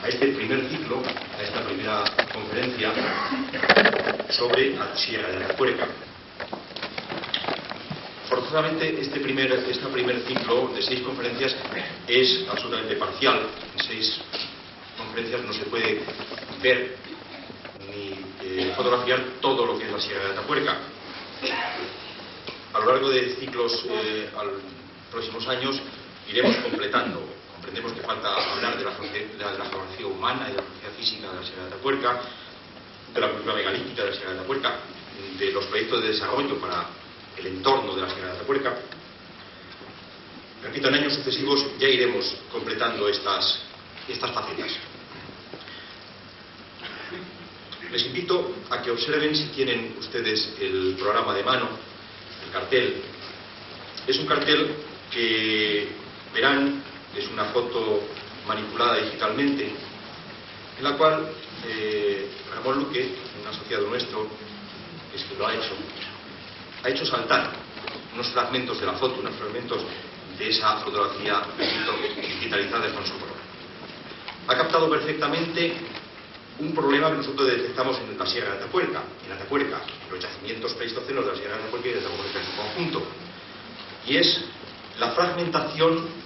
a este primer ciclo, a esta primera conferencia sobre la Sierra de Atapuerca. Forzosamente, este primer ciclo de 6 conferencias es absolutamente parcial. En 6 conferencias no se puede ver ni fotografiar todo lo que es la Sierra de Atapuerca. A lo largo de ciclos próximos años iremos completando. Comprendemos que falta hablar de la geografía humana y de la geografía física de la Sierra de Atapuerca, de la cultura megalítica de la Sierra de Atapuerca, de los proyectos de desarrollo para el entorno de la Sierra de Atapuerca. Repito, en años sucesivos ya iremos completando estas facetas. Les invito a que observen, si tienen ustedes el programa de mano, el cartel. Es un cartel que verán, es una foto manipulada digitalmente, en la cual Ramón Luque, un asociado nuestro, es que lo ha hecho saltar unos fragmentos de la foto, unos fragmentos de esa fotografía digitalizada de Alfonso Corona. Ha captado perfectamente un problema que nosotros detectamos en la Sierra de Atapuerca, en los yacimientos pleistocenos de la Sierra de Atapuerca y de Atapuerca en su conjunto, y es la fragmentación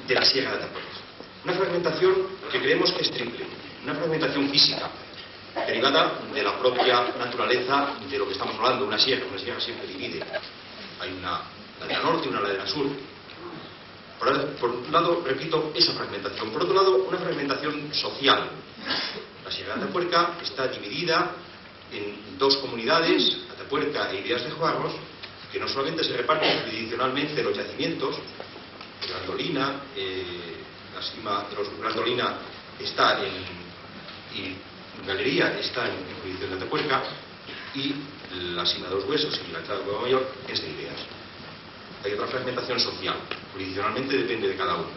de la Sierra de Atapuerca. Una fragmentación que creemos que es triple, una fragmentación física, derivada de la propia naturaleza de lo que estamos hablando. Una sierra siempre divide. Hay una ladera norte y una ladera sur. Por un lado, repito, esa fragmentación. Por otro lado, una fragmentación social. La Sierra de Atapuerca está dividida en 2 comunidades, Atapuerca e Ideas de Juarros, que no solamente se reparten jurisdiccionalmente los yacimientos. Grandolina, la cima de los Grandolina está y Galería está en jurisdicción de Atapuerca, y la cima de los Huesos y la entrada de Nueva Mayor es de Ideas. Hay otra fragmentación social, jurisdiccionalmente depende de cada uno.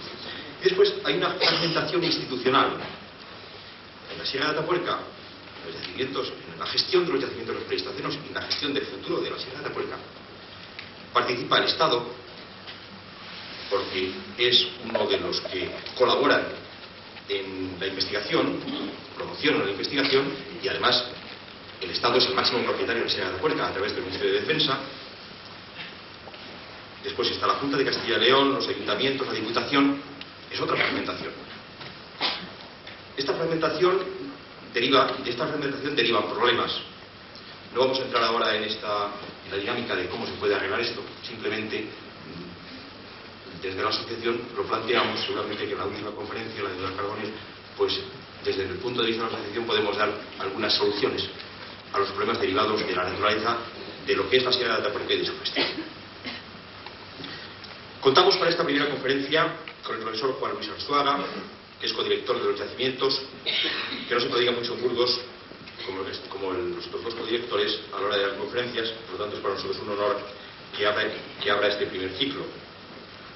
Y después hay una fragmentación institucional. En la Sierra de Atapuerca, los yacimientos, en la gestión de los yacimientos de los pleistocenos y en la gestión del futuro de la Sierra de Atapuerca, participa el Estado, porque es uno de los que colaboran en la investigación, promocionan la investigación, y además el Estado es el máximo propietario de la Sierra de Atapuerca a través del Ministerio de Defensa. Después está la Junta de Castilla y León, los ayuntamientos, la Diputación. Es otra fragmentación. De esta fragmentación derivan problemas. No vamos a entrar ahora en la dinámica de cómo se puede arreglar esto. Simplemente, desde la asociación lo planteamos. Seguramente que en la última conferencia, la de Eduardo Carbonell, pues desde el punto de vista de la asociación podemos dar algunas soluciones a los problemas derivados de la naturaleza de lo que es la Sierra de Atapuerca y de su gestión. Contamos para esta primera conferencia con el profesor Juan Luis Arzuaga, que es codirector de los yacimientos, que no se prodiga mucho en Burgos como los otros 2 codirectores a la hora de dar conferencias. Por lo tanto, es para nosotros un honor que abra este primer ciclo.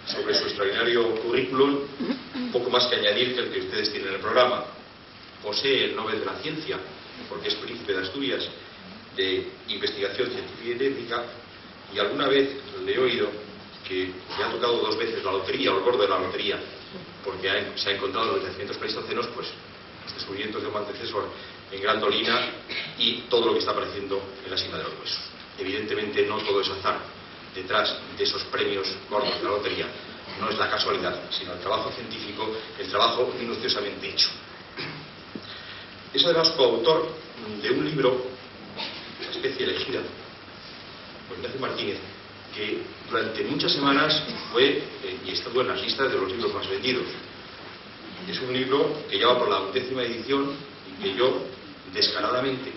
Sobre su extraordinario currículum, poco más que añadir que el que ustedes tienen en el programa. Posee el Nobel de la Ciencia, porque es príncipe de Asturias de investigación científica y técnica, y alguna vez le he oído que le ha tocado 2 veces la lotería, o el gordo de la lotería, porque se ha encontrado en los yacimientos pleistocenos pues los descubrimientos de un antecesor en Grandolina y todo lo que está apareciendo en la cima de los Huesos. Evidentemente no todo es azar. Detrás de esos premios gordos de la lotería no es la casualidad, sino el trabajo científico, el trabajo minuciosamente hecho. Es además coautor de un libro, La especie elegida, por Ignacio Martínez, que durante muchas semanas fue y estuvo en las listas de los libros más vendidos. Es un libro que ya va por la 11ª edición y que yo descaradamente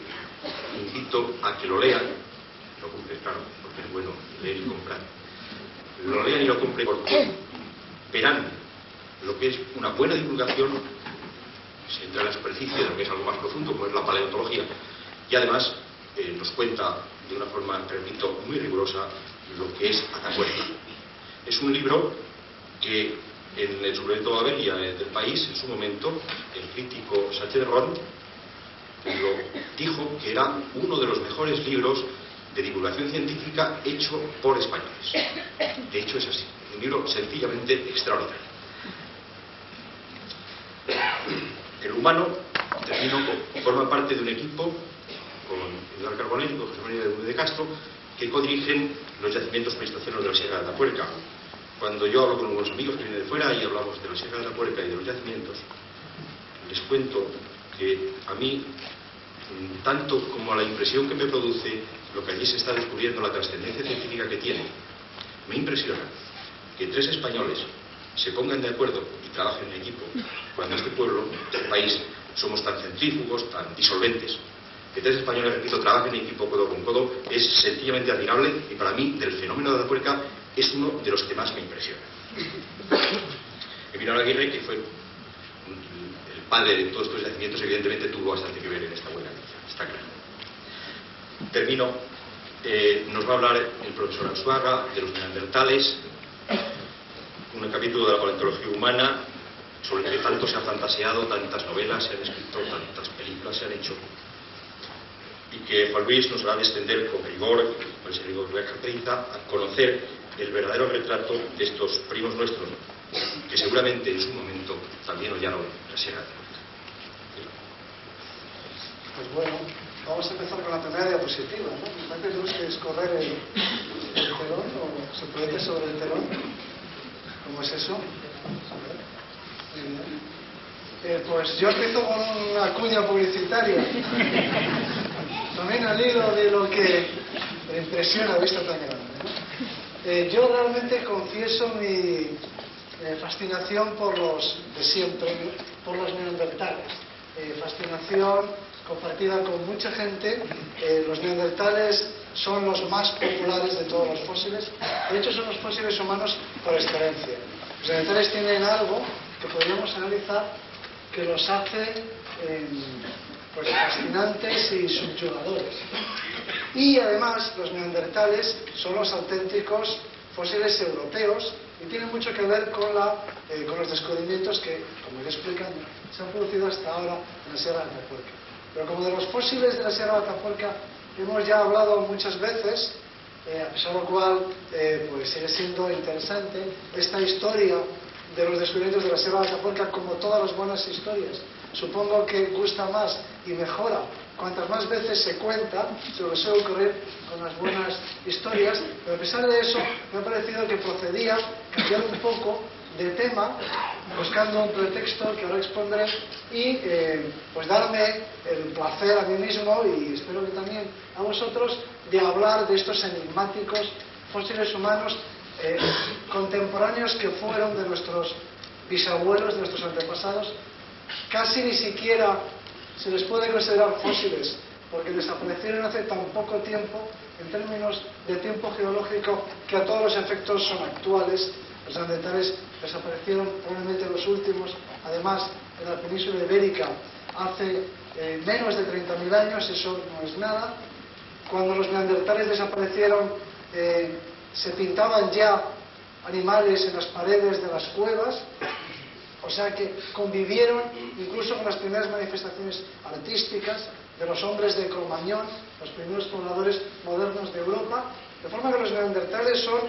invito a que lo lean. Lo compren, claro, porque es bueno leer y comprar. Lo lean y lo compren porque verán lo que es una buena divulgación. Se entra en la superficie de lo que es algo más profundo, como es la paleontología, y además nos cuenta de una forma, repito, muy rigurosa lo que es Atapuerca. Es un libro que en el suplemento Babelia del País, en su momento, el crítico Sánchez Ron lo dijo que era uno de los mejores libros de divulgación científica hecho por españoles. De hecho es así, un libro sencillamente extraordinario. El humano, termino, forma parte de un equipo con Eduardo Carbonell y con José María de Castro, que codirigen los yacimientos pleistocénicos de la Sierra de Atapuerca. Cuando yo hablo con unos amigos que vienen de fuera y hablamos de la Sierra de Atapuerca y de los yacimientos, les cuento que a mí, tanto como a la impresión que me produce lo que allí se está descubriendo, la trascendencia científica que tiene, me impresiona que 3 españoles se pongan de acuerdo y trabajen en equipo, cuando este pueblo, este país, somos tan centrífugos, tan disolventes. Que 3 españoles, repito, trabajen en equipo codo con codo, es sencillamente admirable, y para mí, del fenómeno de Atapuerca, es uno de los que más me impresiona. Emiliano Aguirre, que fue el padre de todos estos yacimientos, evidentemente tuvo bastante que ver en esta buena canción, está claro. Termino. Nos va a hablar el profesor Arzuaga de los neandertales, un capítulo de la paleontología humana sobre el que tanto se ha fantaseado, tantas novelas se han escrito, tantas películas se han hecho, y que Juan Luis nos va a descender con rigor, con ese rigor que caracteriza, a conocer el verdadero retrato de estos primos nuestros, que seguramente en su momento también hollaron la Sierra de Atapuerca. Pues bueno, vamos a empezar con la primera diapositiva, ¿no? Me parece que tenemos que escorrer el telón, o se proyecta sobre el telón. ¿Cómo es eso? Pues yo empiezo con una cuña publicitaria. También al hilo de lo que me impresiona vista tan grande, ¿no? Yo realmente confieso mi fascinación por los de siempre, por los neandertales. Fascinación compartida con mucha gente. Los neandertales son los más populares de todos los fósiles. De hecho, son los fósiles humanos por excelencia. Los neandertales tienen algo que podríamos analizar que los hace pues fascinantes y subyugadores. Y además, los neandertales son los auténticos fósiles europeos y tienen mucho que ver con los descubrimientos que, como iré explicando, se han producido hasta ahora en la Sierra de Atapuerca. Pero como de los fósiles de la Sierra de Atapuerca hemos ya hablado muchas veces, a pesar de lo cual pues sigue siendo interesante esta historia de los descubrimientos de la Sierra de Atapuerca, como todas las buenas historias. Supongo que gusta más y mejora cuantas más veces se cuenta, se lo suele ocurrir con las buenas historias, pero a pesar de eso me ha parecido que procedía cambiar un poco de tema, buscando un pretexto que ahora expondré y pues darme el placer a mí mismo, y espero que también a vosotros, de hablar de estos enigmáticos fósiles humanos contemporáneos que fueron de nuestros bisabuelos, de nuestros antepasados. Casi ni siquiera se les puede considerar fósiles, porque desaparecieron hace tan poco tiempo, en términos de tiempo geológico, que a todos los efectos son actuales. Los neandertales desaparecieron probablemente los últimos, además en la península ibérica, hace menos de 30.000 años, eso no es nada. Cuando los neandertales desaparecieron, se pintaban ya animales en las paredes de las cuevas, o sea que convivieron incluso con las primeras manifestaciones artísticas de los hombres de Cro-Magnon, los primeros pobladores modernos de Europa, de forma que los neandertales son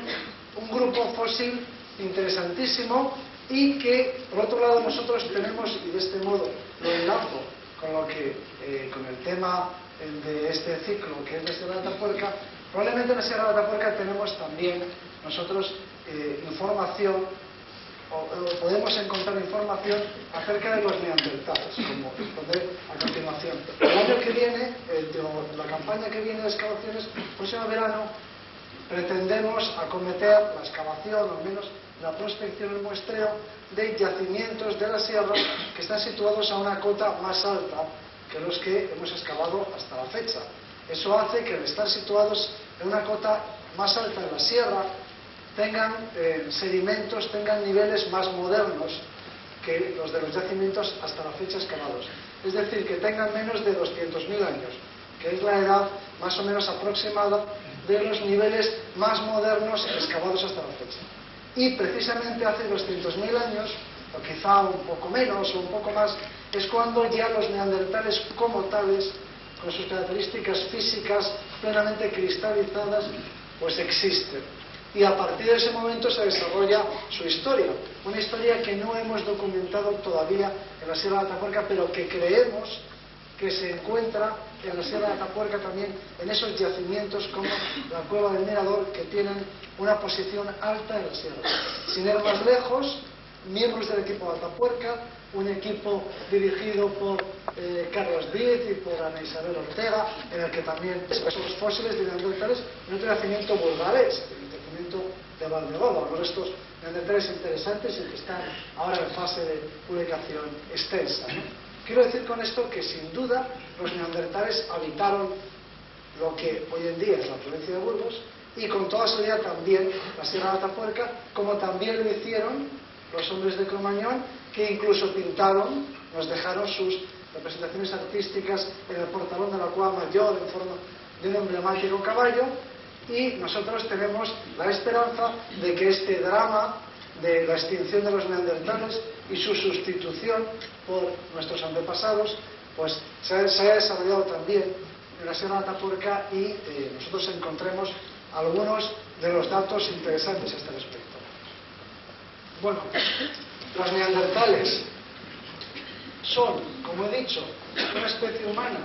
un grupo fósil interesantísimo y que, por otro lado, nosotros tenemos, y de este modo lo enlazo con el tema de este ciclo, que es la Sierra de Atapuerca. Probablemente en la Sierra de Atapuerca tenemos también nosotros información, o podemos encontrar información acerca de los neandertales, como responder a continuación. El año que viene, la campaña que viene de excavaciones, próximo verano, pretendemos acometer la excavación, o al menos la prospección y muestreo de yacimientos de la sierra que están situados a una cota más alta que los que hemos excavado hasta la fecha. Eso hace que al estar situados en una cota más alta de la sierra tengan sedimentos, tengan niveles más modernos que los de los yacimientos hasta la fecha excavados. Es decir, que tengan menos de 200.000 años, que es la edad más o menos aproximada de los niveles más modernos excavados hasta la fecha. Y precisamente hace 200.000 años, o quizá un poco menos o un poco más, es cuando ya los neandertales como tales, con sus características físicas plenamente cristalizadas, pues existen. Y a partir de ese momento se desarrolla su historia, una historia que no hemos documentado todavía en la Sierra de Atapuerca, pero que creemos que se encuentra en la Sierra de Atapuerca también en esos yacimientos como la Cueva del Mirador, que tienen una posición alta en la sierra. Sin ir más lejos, miembros del equipo de Atapuerca, un equipo dirigido por Carlos Díez y por Ana Isabel Ortega, en el que también son los fósiles de neandertales en otro yacimiento burgalés, el yacimiento de Valdegodo, los restos neandertales interesantes y que están ahora en fase de publicación extensa, ¿no? Quiero decir con esto que sin duda los neandertales habitaron lo que hoy en día es la provincia de Burgos y con toda seguridad también la Sierra de Atapuerca, como también lo hicieron los hombres de Cromañón, que incluso pintaron, nos dejaron sus representaciones artísticas en el portalón de la Cueva Mayor en forma de un emblemático caballo, y nosotros tenemos la esperanza de que este drama de la extinción de los neandertales y su sustitución por nuestros antepasados pues se haya desarrollado también en la Sierra de Atapuerca y nosotros encontremos algunos de los datos interesantes a este respecto. Bueno, los neandertales son, como he dicho, una especie humana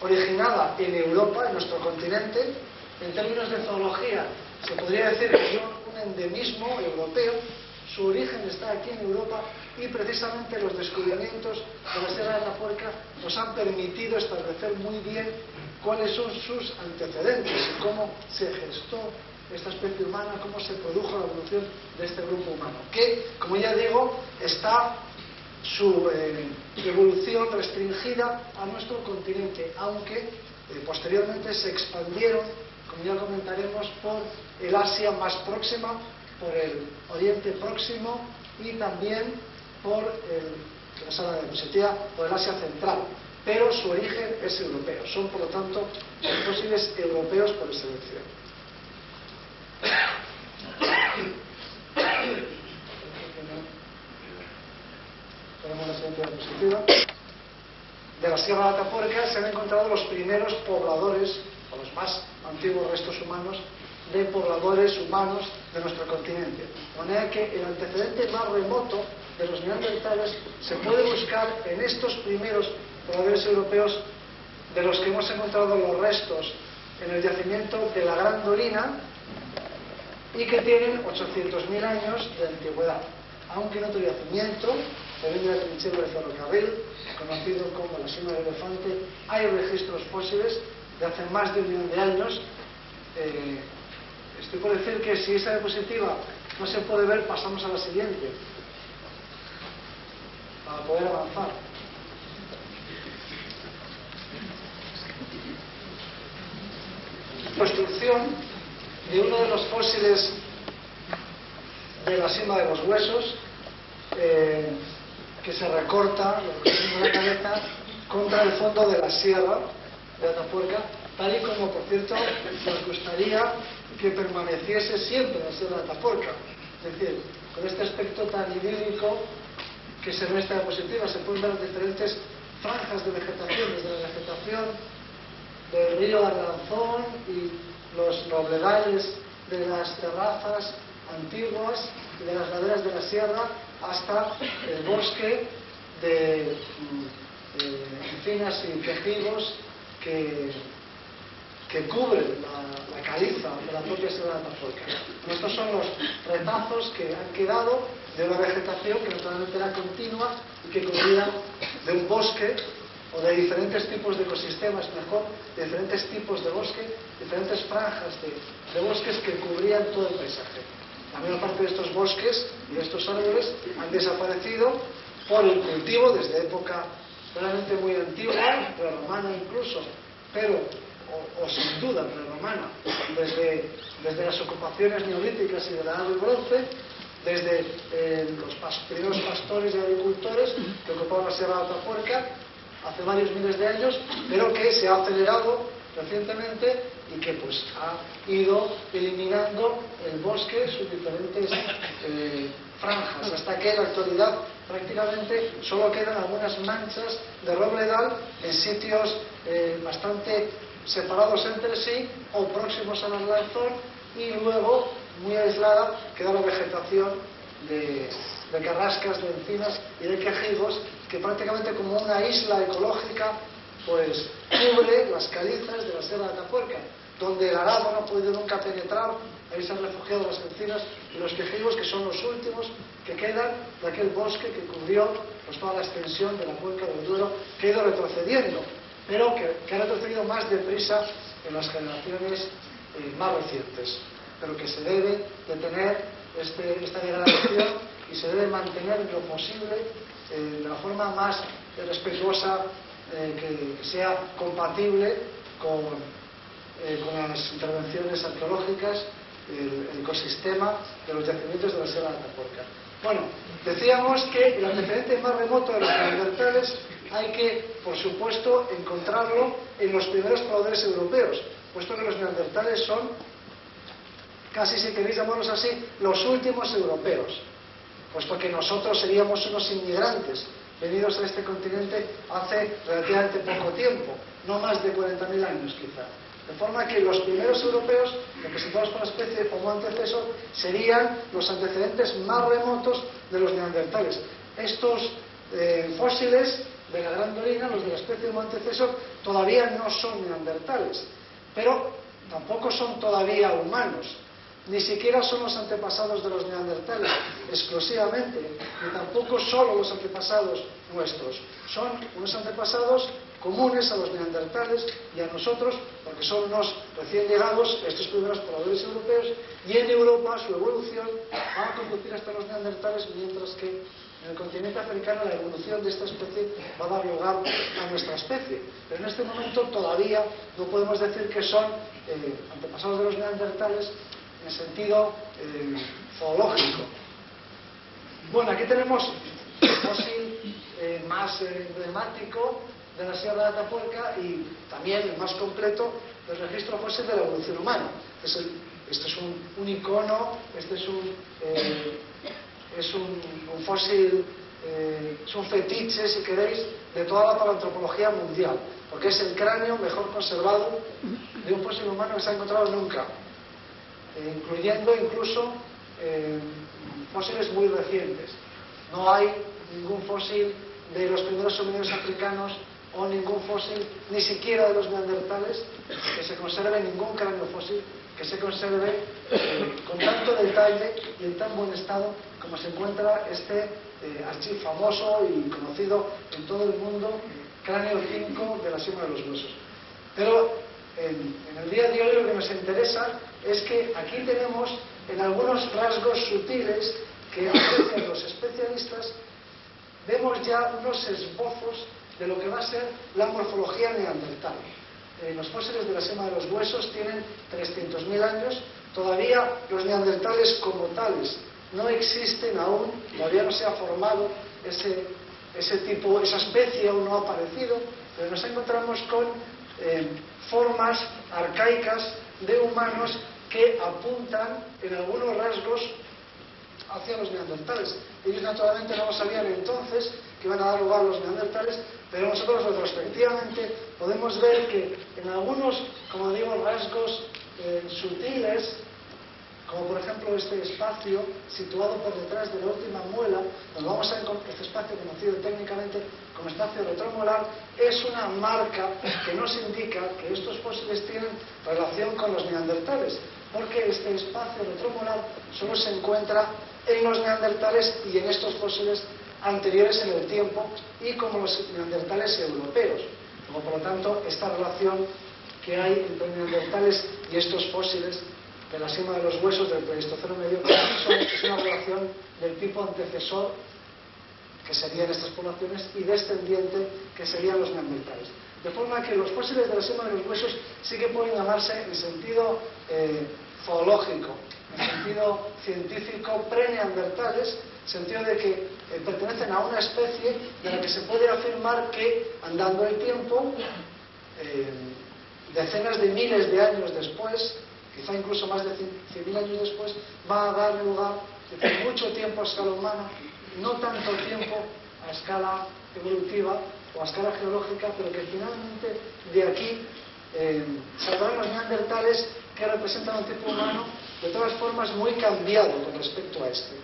originada en Europa, en nuestro continente. En términos de zoología, se podría decir que son un endemismo europeo. Su origen está aquí en Europa y precisamente los descubrimientos de la Sierra de Atapuerca nos han permitido establecer muy bien cuáles son sus antecedentes y cómo se gestó esta especie humana, cómo se produjo la evolución de este grupo humano, que, como ya digo, está su evolución restringida a nuestro continente, aunque posteriormente se expandieron, como ya comentaremos, por el Asia más próxima, por el Oriente Próximo y también por el Asia Central, pero su origen es europeo. Son, por lo tanto, fósiles europeos por excelencia. Tenemos la siguiente diapositiva. De la Sierra de Atapuerca se han encontrado los primeros pobladores, o los más antiguos restos humanos, de pobladores humanos de nuestro continente. De manera que el antecedente más remoto de los neandertales se puede buscar en estos primeros pobladores europeos, de los que hemos encontrado los restos en el yacimiento de la Gran Dolina y que tienen 800.000 años de antigüedad, aunque en otro yacimiento, en la trinchera de ferrocarril, conocido como la Sima del Elefante, hay registros fósiles de hace más de 1 millón de años. Estoy por decir que si esa diapositiva no se puede ver, pasamos a la siguiente para poder avanzar. Construcción de uno de los fósiles de la Sima de los Huesos, que se recorta la cabeza contra el fondo de la Sierra de Atapuerca, tal y como, por cierto, nos gustaría que permaneciese siempre en la Sierra de Atapuerca. Es decir, con este aspecto tan idílico que se ve en esta diapositiva, se pueden ver diferentes franjas de vegetación, desde la vegetación del río Arlanzón y los robledales de las terrazas antiguas y de las laderas de la sierra hasta el bosque de encinas y quejigos que cubren la caliza de la propia Sierra de Atapuerca. Estos son los retazos que han quedado de una vegetación que naturalmente era continua y que cubría de un bosque o de diferentes tipos de ecosistemas, mejor, de diferentes tipos de bosque, diferentes franjas de bosques que cubrían todo el paisaje. La mayor parte de estos bosques y de estos árboles han desaparecido por el cultivo desde época realmente muy antigua, prerromana incluso, pero o sin duda prerromana, desde las ocupaciones neolíticas y de la Edad del Bronce, desde los primeros pastores y agricultores que ocupaban la Sierra de Atapuerca hace varios miles de años, pero que se ha acelerado recientemente y que pues ha ido eliminando el bosque sus diferentes franjas, hasta que en la actualidad prácticamente solo quedan algunas manchas de robledal en sitios bastante separados entre sí o próximos al Arlanzón, y luego, muy aislada, queda la vegetación de carrascas, de encinas y de quejigos, que prácticamente como una isla ecológica pues cubre las calizas de la Sierra de Atapuerca, donde el arado no ha podido nunca penetrar. Ahí se han refugiado las encinas y los quejigos, que son los últimos que quedan de aquel bosque que cubrió pues toda la extensión de la cuenca del Duero, que ha ido retrocediendo, pero que ha retrocedido más deprisa en las generaciones más recientes, pero que se debe detener esta degradación y se debe mantener lo posible de la forma más respetuosa que sea compatible con las intervenciones arqueológicas, el ecosistema de los yacimientos de la Sierra de Atapuerca. Bueno, decíamos que el antecedente más remoto de los neandertales hay que, por supuesto, encontrarlo en los primeros pobladores europeos, puesto que los neandertales son, casi si queréis llamarlos así, los últimos europeos, puesto que nosotros seríamos unos inmigrantes venidos a este continente hace relativamente poco tiempo, no más de 40.000 años quizá. De forma que los primeros europeos, representados por la especie de Homo antecessor, serían los antecedentes más remotos de los neandertales. Estos fósiles de la Gran Dolina, los de la especie de Homo antecessor, todavía no son neandertales, pero tampoco son todavía humanos. Ni siquiera son los antepasados de los neandertales exclusivamente, ni tampoco solo los antepasados nuestros. Son unos antepasados comunes a los neandertales y a nosotros, porque son unos recién llegados, estos primeros pobladores europeos, y en Europa su evolución va a conducir hasta los neandertales, mientras que en el continente africano la evolución de esta especie va a dar lugar a nuestra especie. Pero en este momento todavía no podemos decir que son antepasados de los neandertales en sentido zoológico. Bueno, aquí tenemos el fósil más emblemático de la Sierra de Atapuerca y también el más completo del registro fósil de la evolución humana. Este es un icono, este es un fósil, es un fetiche, si queréis, de toda la paleoantropología mundial, porque es el cráneo mejor conservado de un fósil humano que se ha encontrado nunca, incluyendo incluso fósiles muy recientes. No hay ningún fósil de los primeros homínidos africanos o ningún fósil, ni siquiera de los neandertales, que se conserve ningún cráneo fósil que se conserve con tanto detalle y en tan buen estado como se encuentra este archivo famoso y conocido en todo el mundo, cráneo 5 de la Sima de los Huesos. Pero en el día de hoy lo que nos interesa es que aquí tenemos en algunos rasgos sutiles que aprecian los especialistas, vemos ya unos esbozos de lo que va a ser la morfología neandertal. Los fósiles de la Sima de los Huesos tienen 300.000 años, todavía los neandertales como tales no existen aún, todavía no se ha formado ese tipo, esa especie aún no ha aparecido, pero nos encontramos con formas arcaicas de humanos que apuntan en algunos rasgos hacia los neandertales. Ellos naturalmente no lo sabían entonces que iban a dar lugar a los neandertales, pero nosotros retrospectivamente podemos ver que en algunos, como digo, rasgos sutiles, como por ejemplo este espacio situado por detrás de la última muela, donde vamos a encontrar este espacio conocido técnicamente como espacio retromolar, es una marca que nos indica que estos fósiles tienen relación con los neandertales, porque este espacio retromolar solo se encuentra en los neandertales y en estos fósiles anteriores en el tiempo y como los neandertales europeos. Como por lo tanto esta relación que hay entre neandertales y estos fósiles de la Sima de los Huesos del Pleistoceno medio es una relación del tipo antecesor, que serían estas poblaciones, y descendiente, que serían los neandertales. De forma que los fósiles de la Sima de los Huesos sí que pueden llamarse en sentido zoológico, en sentido científico, pre-neandertales, en sentido de que pertenecen a una especie de la que se puede afirmar que, andando el tiempo, decenas de miles de años después, quizá incluso más de 100.000 años después, va a dar lugar, desde mucho tiempo a escala humana, no tanto tiempo a escala evolutiva o a escala geológica, pero que finalmente de aquí saldrán los neandertales, que representan un tipo humano de todas formas muy cambiado con respecto a este.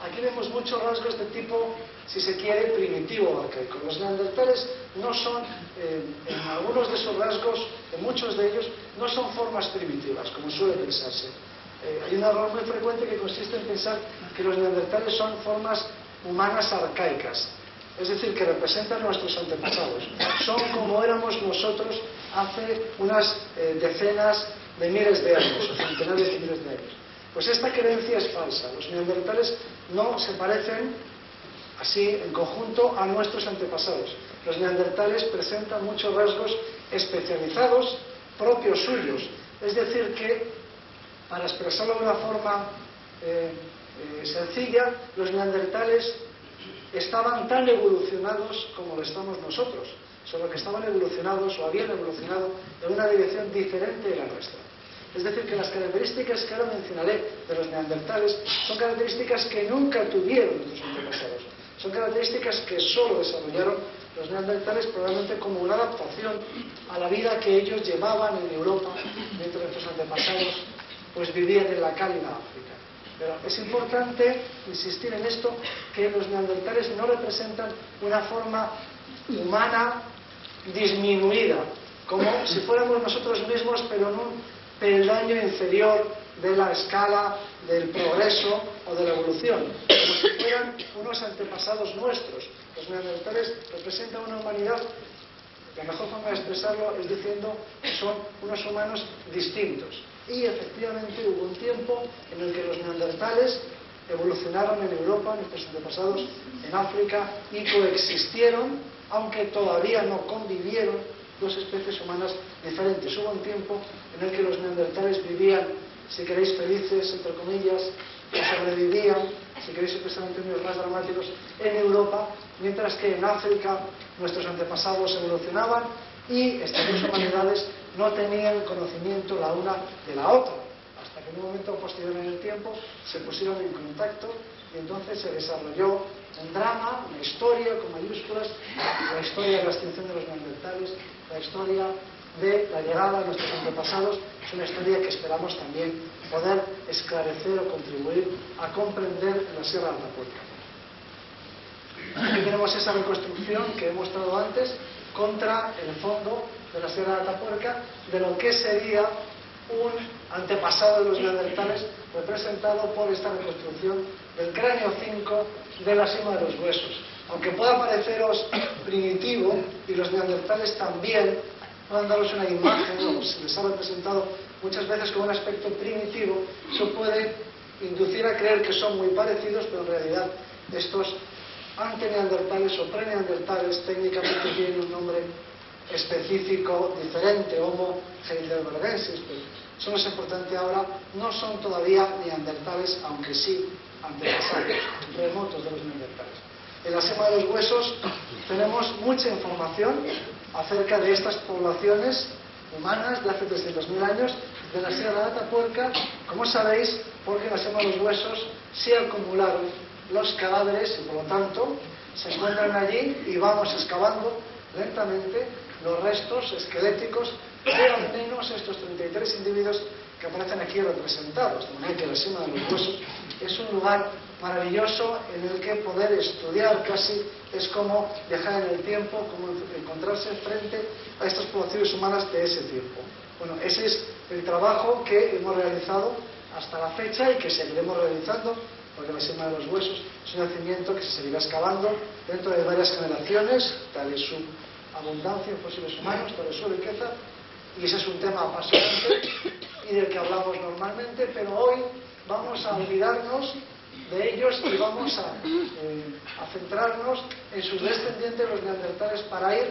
aquí vemos muchos rasgos de tipo, si se quiere, primitivo o arcaico. Los neandertales no son, en algunos de esos rasgos, en muchos de ellos, no son formas primitivas, como suele pensarse. Hay un error muy frecuente que consiste en pensar que los neandertales son formas humanas arcaicas, es decir, que representan nuestros antepasados. Son como éramos nosotros hace unas decenas de miles de años, o centenares de miles de años. Pues esta creencia es falsa. Los neandertales no se parecen así en conjunto a nuestros antepasados. Los neandertales presentan muchos rasgos especializados propios suyos. Es decir, que, para expresarlo de una forma sencilla, los neandertales estaban tan evolucionados como lo estamos nosotros, solo que estaban evolucionados o habían evolucionado en una dirección diferente de la nuestra. Es decir, que las características que ahora mencionaré de los neandertales son características que nunca tuvieron nuestros antepasados. Son características que solo desarrollaron los neandertales, probablemente como una adaptación a la vida que ellos llevaban en Europa, mientras nuestros antepasados pues vivían en la cálida África. Pero es importante insistir en esto, que los neandertales no representan una forma humana disminuida, como si fuéramos nosotros mismos, pero en un peldaño inferior de la escala del progreso o de la evolución, como si fueran unos antepasados nuestros. Los neandertales representan una humanidad, la mejor forma de expresarlo es diciendo que son unos humanos distintos. Y efectivamente hubo un tiempo en el que los neandertales evolucionaron en Europa, nuestros antepasados en África, y coexistieron, aunque todavía no convivieron, dos especies humanas diferentes. Hubo un tiempo en el que los neandertales vivían, si queréis, felices, entre comillas, o sobrevivían, si queréis expresar en términos más dramáticos, en Europa, mientras que en África nuestros antepasados evolucionaban y estas dos humanidades no tenían conocimiento la una de la otra, hasta que en un momento posterior en el tiempo se pusieron en contacto y entonces se desarrolló un drama, una historia con mayúsculas, la historia de la extinción de los neandertales, la historia de la llegada de nuestros antepasados. Es una historia que esperamos también poder esclarecer o contribuir a comprender en la Sierra de Atapuerca. Aquí tenemos esa reconstrucción que he mostrado antes contra el fondo de la Sierra de Atapuerca de lo que sería un antepasado de los neandertales, representado por esta reconstrucción del cráneo 5 de la cima de los huesos. Aunque pueda pareceros primitivo, y los neandertales también puedan daros una imagen, o se les ha representado muchas veces con un aspecto primitivo, eso puede inducir a creer que son muy parecidos, pero en realidad estos anteneandertales o preneandertales técnicamente tienen un nombre específico diferente, Homo heidelbergensis, pero eso no es importante ahora. No son todavía neandertales, aunque sí antepasados remotos de los neandertales. En la cima de los huesos tenemos mucha información acerca de estas poblaciones humanas de hace 300.000 años de la Sierra de Atapuerca, como sabéis, porque en la cima de los huesos se acumularon los cadáveres y por lo tanto se encuentran allí y vamos excavando lentamente los restos esqueléticos de al menos estos 33 individuos que aparecen aquí representados. De manera que la cima de los huesos es un lugar maravilloso en el que poder estudiar casi es como viajar en el tiempo, como encontrarse frente a estas poblaciones humanas de ese tiempo. Bueno, ese es el trabajo que hemos realizado hasta la fecha y que seguiremos realizando, porque la cima de los huesos es un yacimiento que se seguirá excavando dentro de varias generaciones, tal es su abundancia en fósiles humanos, tal es su riqueza, y ese es un tema apasionante y del que hablamos normalmente, pero hoy vamos a olvidarnos de ellos y vamos a centrarnos en sus descendientes, los neandertales, para ir,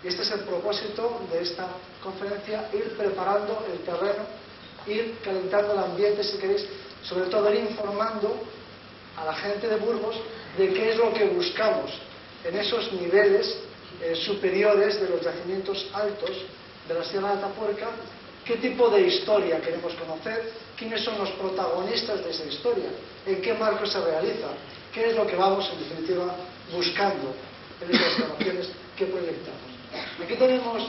y este es el propósito de esta conferencia, ir preparando el terreno, ir calentando el ambiente, si queréis, sobre todo ir informando a la gente de Burgos de qué es lo que buscamos en esos niveles superiores de los yacimientos altos de la Sierra de Atapuerca, qué tipo de historia queremos conocer, quiénes son los protagonistas de esa historia, en qué marco se realiza, qué es lo que vamos en definitiva buscando en esas excavaciones que proyectamos. Aquí tenemos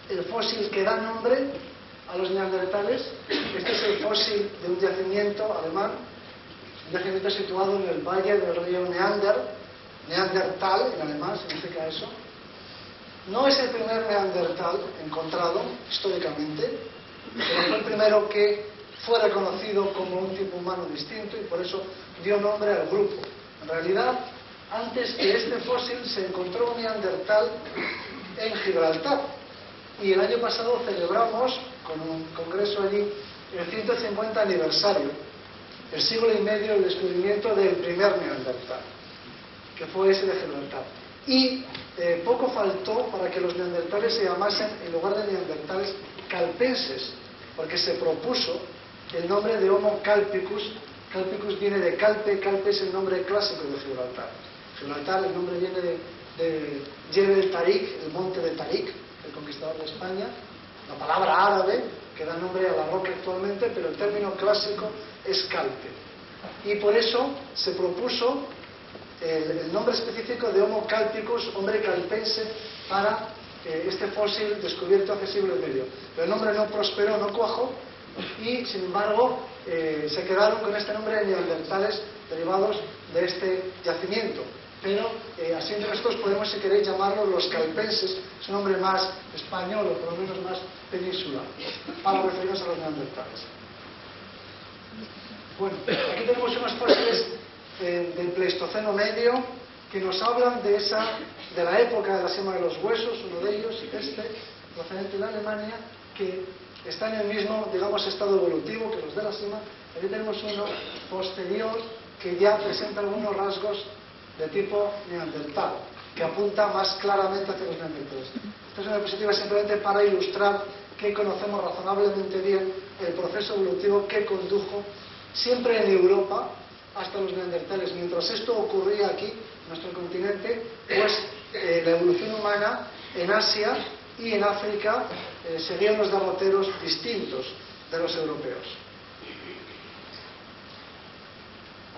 el fósil que da nombre a los neandertales. Este es el fósil de un yacimiento alemán un yacimiento situado en el valle del río Neandertal, en alemán significa eso. No es el primer Neandertal encontrado históricamente, pero fue el primero que fue reconocido como un tipo humano distinto y por eso dio nombre al grupo. En realidad, antes que este fósil se encontró un Neandertal en Gibraltar y el año pasado celebramos con un congreso allí el 150 aniversario, el siglo y medio del descubrimiento del primer Neandertal, que fue ese de Gibraltar. Y poco faltó para que los neandertales se llamasen, en lugar de neandertales, calpenses, porque se propuso el nombre de Homo calpicus. Calpicus viene de Calpe, Calpe es el nombre clásico de Gibraltar. Gibraltar, el nombre viene de Jebel Tarik, el monte de Tarik, el conquistador de España. La palabra árabe que da nombre a la roca actualmente, pero el término clásico es Calpe. Y por eso se propuso el nombre específico de Homo calpicus, hombre calpense, para este fósil descubierto hace siglo y medio. Pero el nombre no prosperó, no cuajó, y sin embargo se quedaron con este nombre de neandertales derivados de este yacimiento. Pero así entre nosotros podemos, si queréis, llamarlos los calpenses, es un nombre más español o por lo menos más peninsular, para referirnos a los neandertales. Bueno, aquí tenemos unos fósiles del Pleistoceno medio que nos hablan de la época de la siembra de los huesos. Uno de ellos, procedente de Alemania, que está en el mismo, digamos, estado evolutivo que los de la cima. Aquí tenemos uno posterior que ya presenta algunos rasgos de tipo neandertal, que apunta más claramente hacia los neandertales. Esta es una diapositiva simplemente para ilustrar que conocemos razonablemente bien el proceso evolutivo que condujo siempre en Europa hasta los neandertales. Mientras esto ocurría aquí, en nuestro continente, pues la evolución humana en Asia y en África seguía unos derroteros distintos de los europeos.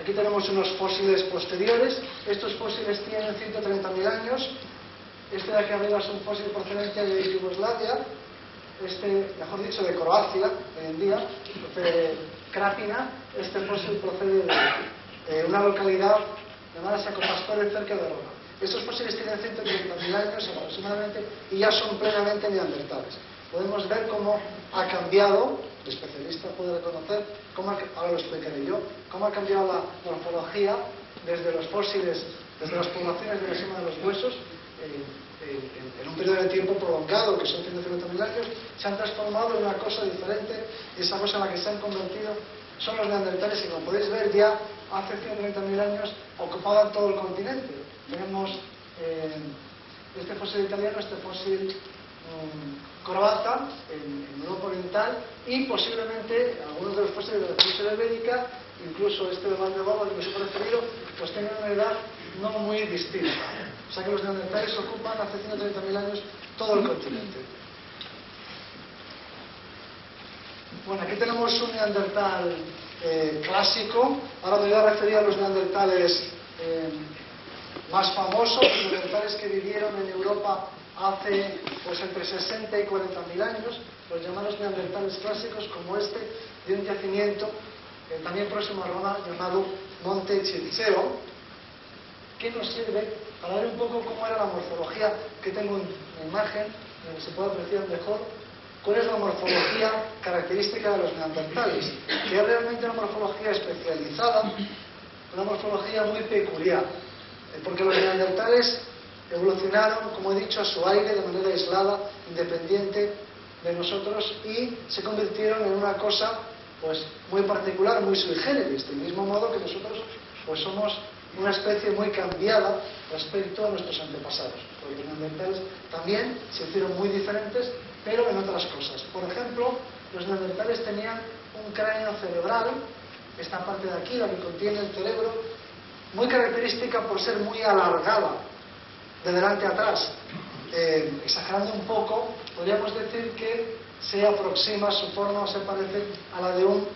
Aquí tenemos unos fósiles posteriores. Estos fósiles tienen 130.000 años. Este de aquí arriba es un fósil procedente de Yugoslavia, mejor dicho, de Croacia, hoy en día, procede de Krapina. Este fósil procede de una localidad llamada Sacopastore, cerca de Roma. Estos fósiles tienen 130.000 años aproximadamente y ya son plenamente neandertales. Podemos ver cómo ha cambiado, el especialista puede reconocer, ahora lo explicaré yo, cómo ha cambiado la morfología desde los fósiles, desde las poblaciones de la cima de los huesos, en un periodo de tiempo prolongado, que son 150.000 años, se han transformado en una cosa diferente, y esa cosa en la que se han convertido son los neandertales, y como podéis ver, ya hace 130.000 años ocupaban todo el continente. Tenemos este fósil italiano, este fósil croata en Europa Oriental, y posiblemente algunos de los fósiles de la península ibérica, incluso este de Valdegogo, al que os he referido, pues tienen una edad no muy distinta. O sea que los neandertales ocupan hace 130.000 años todo el continente. Bueno, aquí tenemos un neandertal clásico. Ahora me voy a referir a los neandertales más famosos, los neandertales que vivieron en Europa hace pues entre 60 y 40.000 años, los llamados neandertales clásicos, como este de un yacimiento también próximo a Roma llamado Monte Circeo, que nos sirve para ver un poco cómo era la morfología, que tengo una imagen donde se puede apreciar mejor cuál es la morfología característica de los neandertales, que es realmente una morfología especializada, una morfología muy peculiar, porque los neandertales evolucionaron, como he dicho, a su aire, de manera aislada, independiente de nosotros, y se convirtieron en una cosa pues muy particular, muy sui generis, del mismo modo que nosotros pues somos una especie muy cambiada respecto a nuestros antepasados. Porque los neandertales también se hicieron muy diferentes, pero en otras cosas. Por ejemplo, los neandertales tenían un cráneo cerebral, esta parte de aquí, la que contiene el cerebro, muy característica por ser muy alargada, de delante a atrás. Exagerando un poco, podríamos decir que se aproxima, su forma o se parece a la de un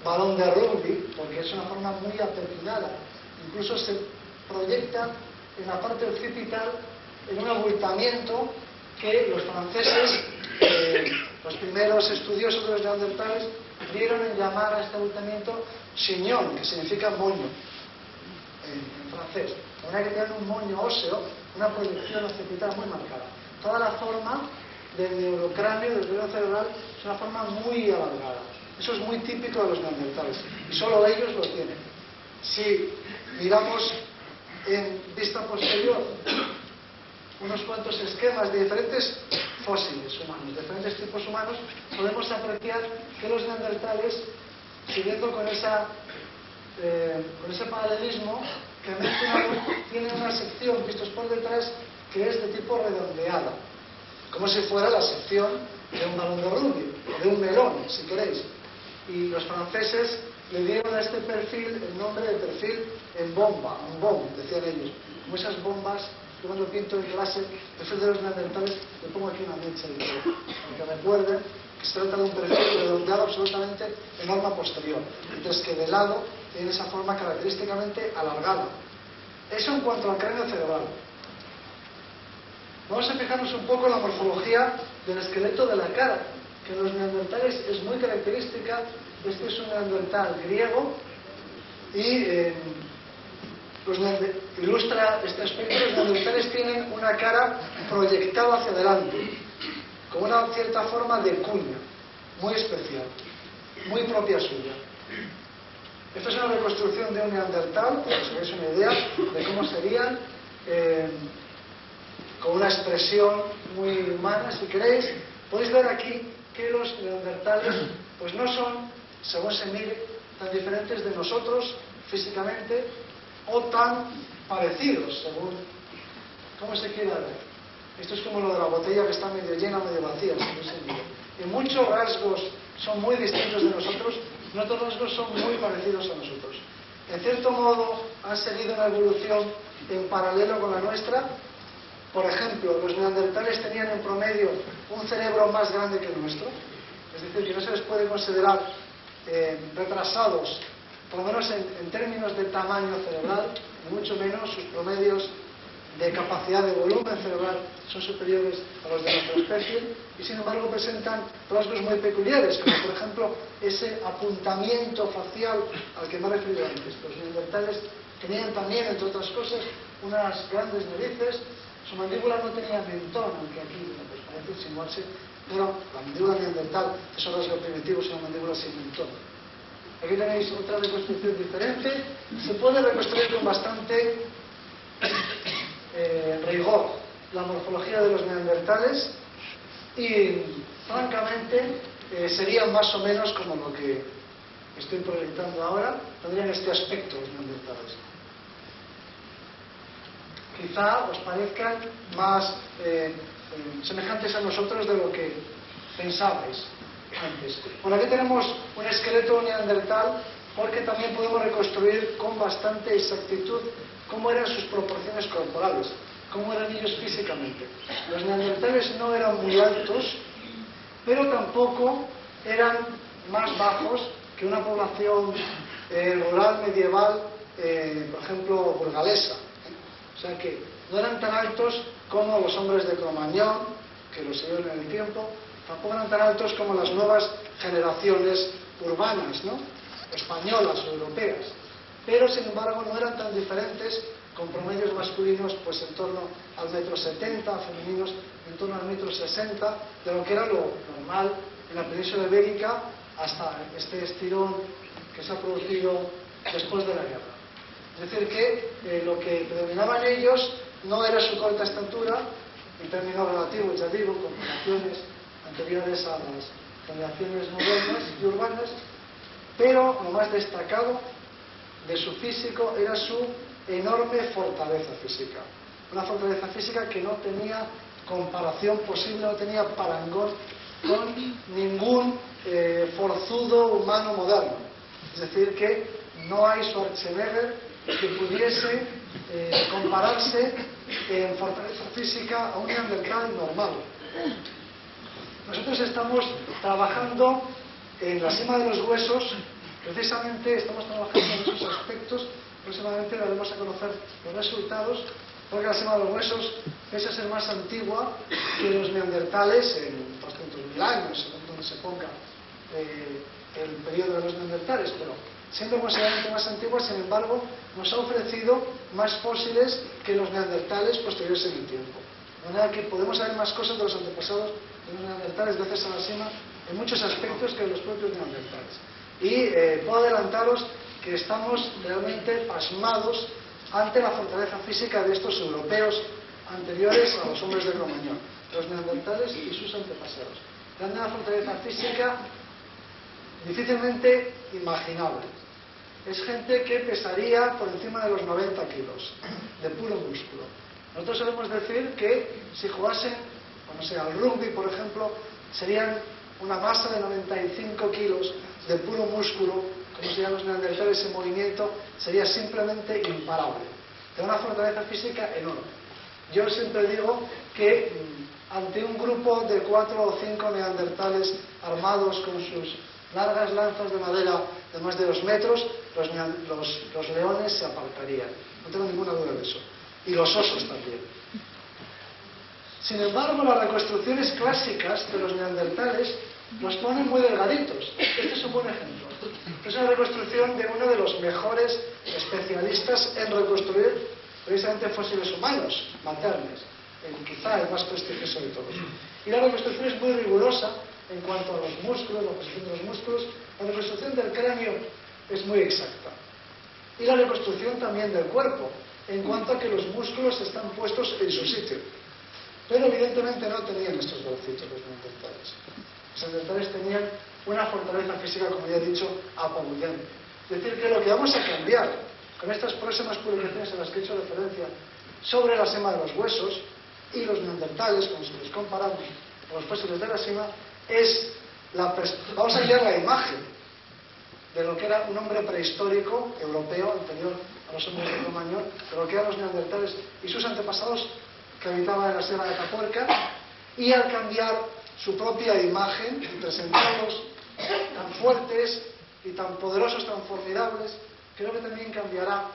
balón de rugby, porque es una forma muy apepinada. Incluso se proyecta en la parte occipital en un abultamiento que los franceses, los primeros estudiosos de los neandertales, dieron en llamar a este abultamiento chignon, que significa moño en francés. De manera que tienen un moño óseo, una proyección occipital muy marcada. Toda la forma del neurocráneo, del cráneo cerebral, es una forma muy alargada. Eso es muy típico de los neandertales y solo ellos lo tienen. Si miramos en vista posterior unos cuantos esquemas de diferentes fósiles humanos, de diferentes tipos humanos, podemos apreciar que los neandertales, siguiendo con ese paralelismo que he mencionado, tienen una sección, vistos por detrás, que es de tipo redondeada, como si fuera la sección de un balón de rugby, de un melón, si queréis. Y los franceses le dieron a este perfil el nombre de perfil en bomba, en bomb, decían ellos. Como esas bombas, yo cuando pinto en clase, el perfil de los neandertales, le pongo aquí una mecha de todo, para que recuerden que se trata de un perfil redondeado absolutamente en horma posterior, mientras que de lado tiene esa forma característicamente alargada. Eso en cuanto al cráneo cerebral. Vamos a fijarnos un poco en la morfología del esqueleto de la cara, que en los neandertales es muy característica. Este es un neandertal griego y ilustra este aspecto. Los neandertales tienen una cara proyectada hacia adelante, con una cierta forma de cuña, muy especial, muy propia suya. Esta es una reconstrucción de un neandertal, para que os hagáis una idea de cómo serían, con una expresión muy humana, si queréis. Podéis ver aquí que los neandertales pues no son, según se mire, tan diferentes de nosotros físicamente o tan parecidos, según cómo se quiera ver. Esto es como lo de la botella que está medio llena, medio vacía, según se mire. En muchos rasgos son muy distintos de nosotros, en otros rasgos son muy parecidos a nosotros. En cierto modo han seguido una evolución en paralelo con la nuestra. Por ejemplo, los neandertales tenían en promedio un cerebro más grande que el nuestro, es decir, que no se les puede considerar retrasados, por lo menos en términos de tamaño cerebral, ni mucho menos. Sus promedios de capacidad de volumen cerebral son superiores a los de nuestra especie y sin embargo presentan rasgos muy peculiares, como por ejemplo ese apuntamiento facial al que me he referido antes. Los neandertales tenían también, entre otras cosas, unas grandes narices. Su mandíbula no tenía mentón, aunque aquí pues parece insinuarse, pero la mandíbula neandertal es un rasgo primitivo, es una mandíbula sin mentón. Aquí tenéis otra reconstrucción diferente. Se puede reconstruir con bastante rigor la morfología de los neandertales y, francamente, serían más o menos como lo que estoy proyectando ahora. Tendrían este aspecto los neandertales. Quizá os parezcan más semejantes a nosotros de lo que pensabais antes. Bueno, aquí tenemos un esqueleto neandertal porque también podemos reconstruir con bastante exactitud cómo eran sus proporciones corporales, cómo eran ellos físicamente. Los neandertales no eran muy altos, pero tampoco eran más bajos que una población rural medieval, por ejemplo, burgalesa. O sea que no eran tan altos como los hombres de Cro-Magnon, que lo siguieron en el tiempo, tampoco eran tan altos como las nuevas generaciones urbanas, ¿no?, españolas o europeas. Pero, sin embargo, no eran tan diferentes, con promedios masculinos pues en torno al 1,70 m, femeninos en torno al 1,60 m, de lo que era lo normal en la península ibérica hasta este estirón que se ha producido después de la guerra. Es decir, que lo que predominaba en ellos no era su corta estatura, en términos relativos, ya digo, con generaciones anteriores a las generaciones modernas y urbanas, pero lo más destacado de su físico era su enorme fortaleza física. Una fortaleza física que no tenía comparación posible, no tenía parangón con ningún forzudo humano moderno. Es decir, que no hay Schwarzenegger que pudiese compararse en fortaleza física a un neandertal normal. Nosotros estamos trabajando en la cima de los huesos, precisamente estamos trabajando en esos aspectos. Próximamente daremos a conocer los resultados, porque la cima de los huesos pese a ser más antigua que los neandertales en 200.000 años, según donde se ponga el periodo de los neandertales, pero siendo considerablemente más antigua, sin embargo, nos ha ofrecido más fósiles que los neandertales posteriores en el tiempo. De manera que podemos saber más cosas de los antepasados de los neandertales gracias a la SEMA en muchos aspectos que de los propios neandertales. Y puedo adelantaros que estamos realmente pasmados ante la fortaleza física de estos europeos anteriores a los hombres de Cromañón, los neandertales y sus antepasados. Dan una fortaleza física difícilmente imaginable. Es gente que pesaría por encima de los 90 kilos de puro músculo. Nosotros solemos decir que si jugasen, no sé, al rugby, por ejemplo, serían una masa de 95 kilos de puro músculo, como serían los neandertales en movimiento, sería simplemente imparable. De una fortaleza física enorme. Yo siempre digo que ante un grupo de 4 o 5 neandertales armados con sus largas lanzas de madera de más de 2 metros, los leones se apartarían. No tengo ninguna duda de eso. Y los osos también. Sin embargo, las reconstrucciones clásicas de los neandertales los ponen muy delgaditos. Este es un buen ejemplo. Es una reconstrucción de uno de los mejores especialistas en reconstruir precisamente fósiles humanos, maternes, quizá el más prestigioso de todos. Y la reconstrucción es muy rigurosa en cuanto a los músculos, la posición de los músculos. La reconstrucción del cráneo es muy exacta. Y la reconstrucción también del cuerpo, en cuanto a que los músculos están puestos en su sitio. Pero evidentemente no tenían estos bracitos los neandertales. Los neandertales tenían una fortaleza física, como ya he dicho, apabullante. Es decir, que lo que vamos a cambiar con estas próximas publicaciones en las que he hecho referencia sobre la sema de los huesos y los neandertales, cuando se los comparamos con los fósiles de la sema, es vamos a enviar la imagen de lo que era un hombre prehistórico europeo anterior a los hombres de Cromañón, de lo que eran los neandertales y sus antepasados que habitaban en la Sierra de Atapuerca, y al cambiar su propia imagen y presentarlos tan fuertes y tan poderosos, tan formidables, creo que también cambiará,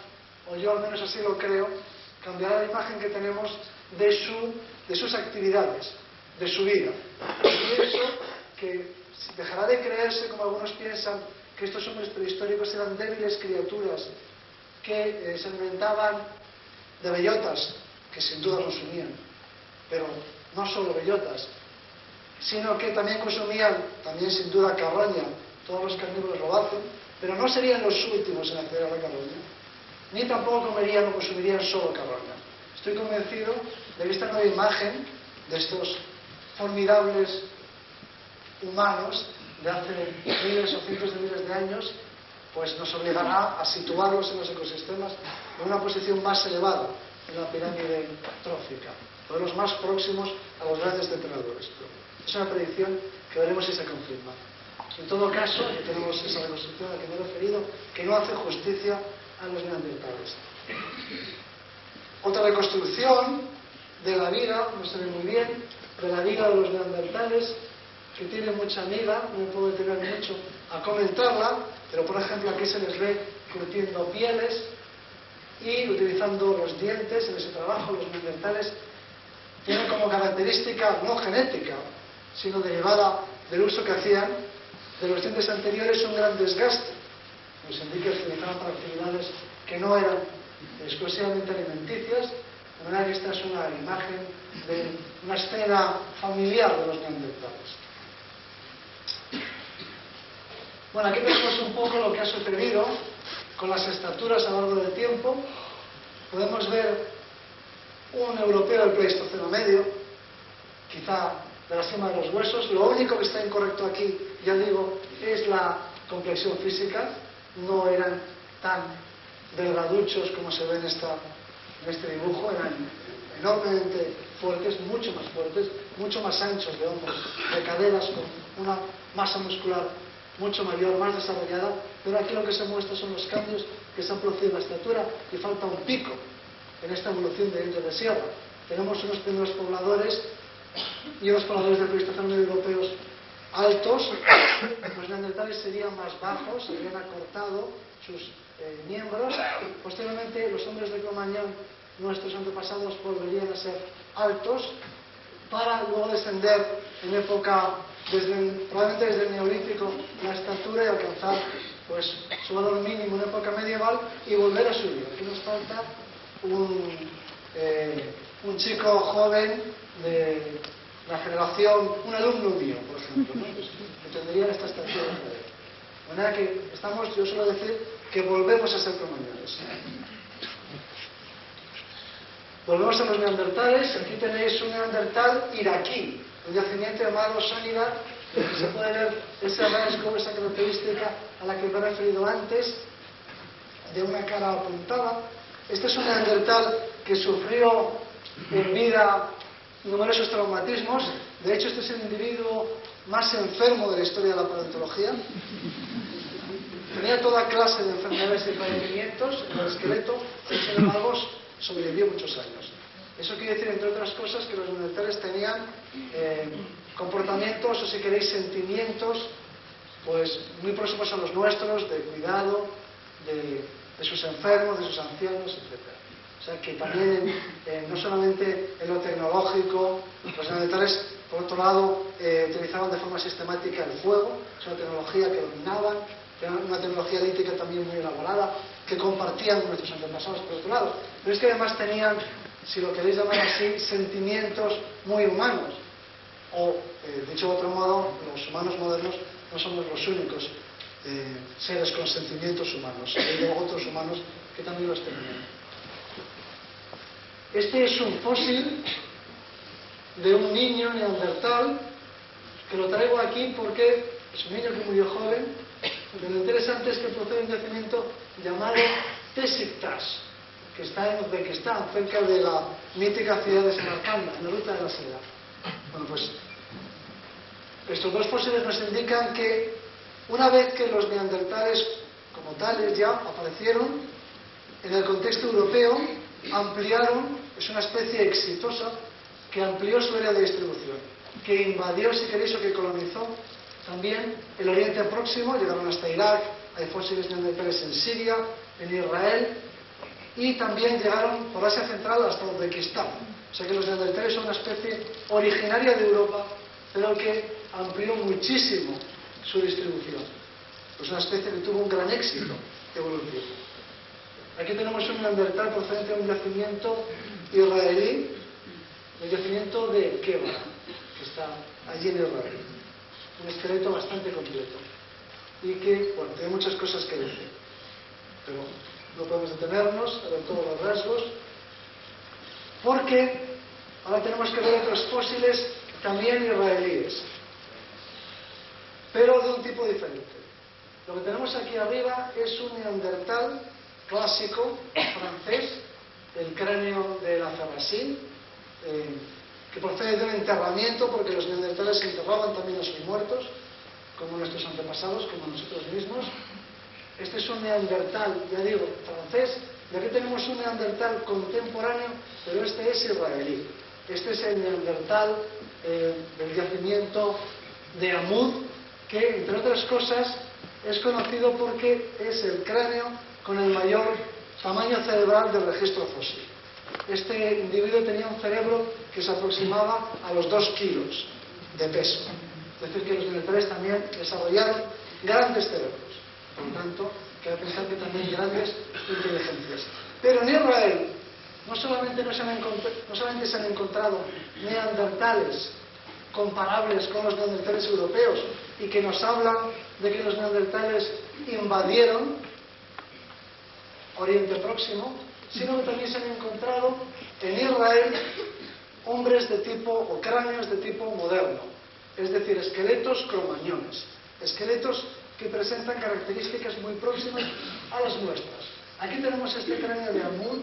o yo al menos así lo creo, cambiará la imagen que tenemos de sus actividades, de su vida. Y eso que dejará de creerse, como algunos piensan, que estos hombres prehistóricos eran débiles criaturas que se alimentaban de bellotas, que sin duda consumían, pero no solo bellotas, sino que también consumían, también sin duda, carroña. Todos los carnívoros lo hacen, pero no serían los últimos en acceder a la carroña, ni tampoco comerían o consumirían solo carroña. Estoy convencido de que esta nueva imagen de estos formidables humanos de hace miles o cientos de miles de años, pues nos obligará a situarlos en los ecosistemas en una posición más elevada en la pirámide trófica, o de los más próximos a los grandes depredadores. Es una predicción que veremos si se confirma. En todo caso, aquí tenemos esa reconstrucción a la que me he referido, que no hace justicia a los neandertales. Otra reconstrucción de la vida, no se ve muy bien, de la vida de los neandertales, que tiene mucha amiga, no me puedo detener mucho a comentarla, pero por ejemplo aquí se les ve curtiendo pieles y utilizando los dientes en ese trabajo. Los neandertales tienen como característica no genética, sino derivada del uso que hacían de los dientes anteriores un gran desgaste. Nos indica que se utilizaban para actividades que no eran exclusivamente alimenticias, de manera que esta es una imagen de una escena familiar de los neandertales. Bueno, aquí tenemos un poco lo que ha sucedido con las estaturas a lo largo del tiempo. Podemos ver un europeo del Pleistoceno medio, quizá de la sema de los huesos. Lo único que está incorrecto aquí, ya digo, es la complexión física. No eran tan delgaduchos como se ve en este dibujo, eran enormemente fuertes, mucho más anchos de hombros, de caderas, con una masa muscular mucho mayor, más desarrollada, pero aquí lo que se muestra son los cambios que se han producido en la estatura y falta un pico en esta evolución de dientes de sierra. Tenemos unos primeros pobladores y unos pobladores del Pleistoceno medio europeos altos. Los neandertales serían más bajos, se habían acortado sus miembros. Posteriormente los hombres de Cromañón, nuestros antepasados, volverían a ser altos, para luego descender en época, probablemente desde el Neolítico, la estatura y alcanzar pues su valor mínimo en época medieval y volver a subir. Aquí nos falta un chico joven de la generación, un alumno mío, por ejemplo, ¿no? Pues, que tendría esta estatura de poder. De manera que estamos, yo suelo decir, que volvemos a ser cromañones. Volvemos a los neandertales. Aquí tenéis un neandertal iraquí, un yacimiento llamado Sonidar, en el que se puede ver ese rasgo, esa característica a la que me he referido antes, de una cara apuntada. Este es un neandertal que sufrió en vida numerosos traumatismos. De hecho, este es el individuo más enfermo de la historia de la paleontología. Tenía toda clase de enfermedades y padecimientos en el esqueleto, y sin embargo sobrevivió muchos años. Eso quiere decir, entre otras cosas, que los neandertales tenían comportamientos, o si queréis, sentimientos, pues muy próximos a los nuestros, de cuidado, de sus enfermos, de sus ancianos, etc. O sea que también, no solamente en lo tecnológico, los neandertales, por otro lado, utilizaban de forma sistemática el fuego, es una tecnología que dominaban, una tecnología lítica también muy elaborada, que compartían con nuestros antepasados, por otro lado. Pero es que además tenían, si lo queréis llamar así, sentimientos muy humanos. O, dicho de otro modo, los humanos modernos no somos los únicos seres con sentimientos humanos. Hay otros humanos que también los tenían. Este es un fósil de un niño neandertal, que lo traigo aquí porque es un niño que murió joven. Lo interesante es que procede de un yacimiento llamado Besiktas, que está en Uzbekistán, cerca de la mítica ciudad de Samarcanda, en la ruta de la seda. Bueno, pues estos dos fósiles nos indican que una vez que los neandertales como tales ya aparecieron en el contexto europeo, ampliaron, es una especie exitosa que amplió su área de distribución, que invadió, si queréis, o que colonizó también el Oriente Próximo. Llegaron hasta Irak, hay fósiles neandertales en Siria, en Israel, y también llegaron por Asia Central hasta Uzbekistán. O sea que los neandertales son una especie originaria de Europa, pero que amplió muchísimo su distribución. Es una especie que tuvo un gran éxito evolutivo. Aquí tenemos un neandertal procedente de un yacimiento israelí, el yacimiento de Kebra, que está allí en Israel. Un esqueleto bastante completo y que, bueno, tiene muchas cosas que decir, pero no podemos detenernos a ver todos los rasgos, porque ahora tenemos que ver otros fósiles también israelíes, pero de un tipo diferente. Lo que tenemos aquí arriba es un neandertal clásico francés, el cráneo de la Ferrasín, que procede de un enterramiento, porque los neandertales enterraban también a sus muertos, como nuestros antepasados, como nosotros mismos. Este es un neandertal, ya digo, francés, y aquí tenemos un neandertal contemporáneo, pero este es israelí. Este es el neandertal del yacimiento de Amud, que, entre otras cosas, es conocido porque es el cráneo con el mayor tamaño cerebral del registro fósil. Este individuo tenía un cerebro que se aproximaba a los 2 kilos de peso. Es decir, que los neandertales también desarrollaron grandes cerebros. Por lo tanto, cabe pensar que también grandes inteligencias. Pero en Israel no solamente se han encontrado neandertales comparables con los neandertales europeos y que nos hablan de que los neandertales invadieron Oriente Próximo, sino que también se han encontrado en Israel hombres de tipo, o cráneos de tipo moderno, es decir, esqueletos cromañones, esqueletos que presentan características muy próximas a las nuestras. Aquí tenemos este cráneo de Amud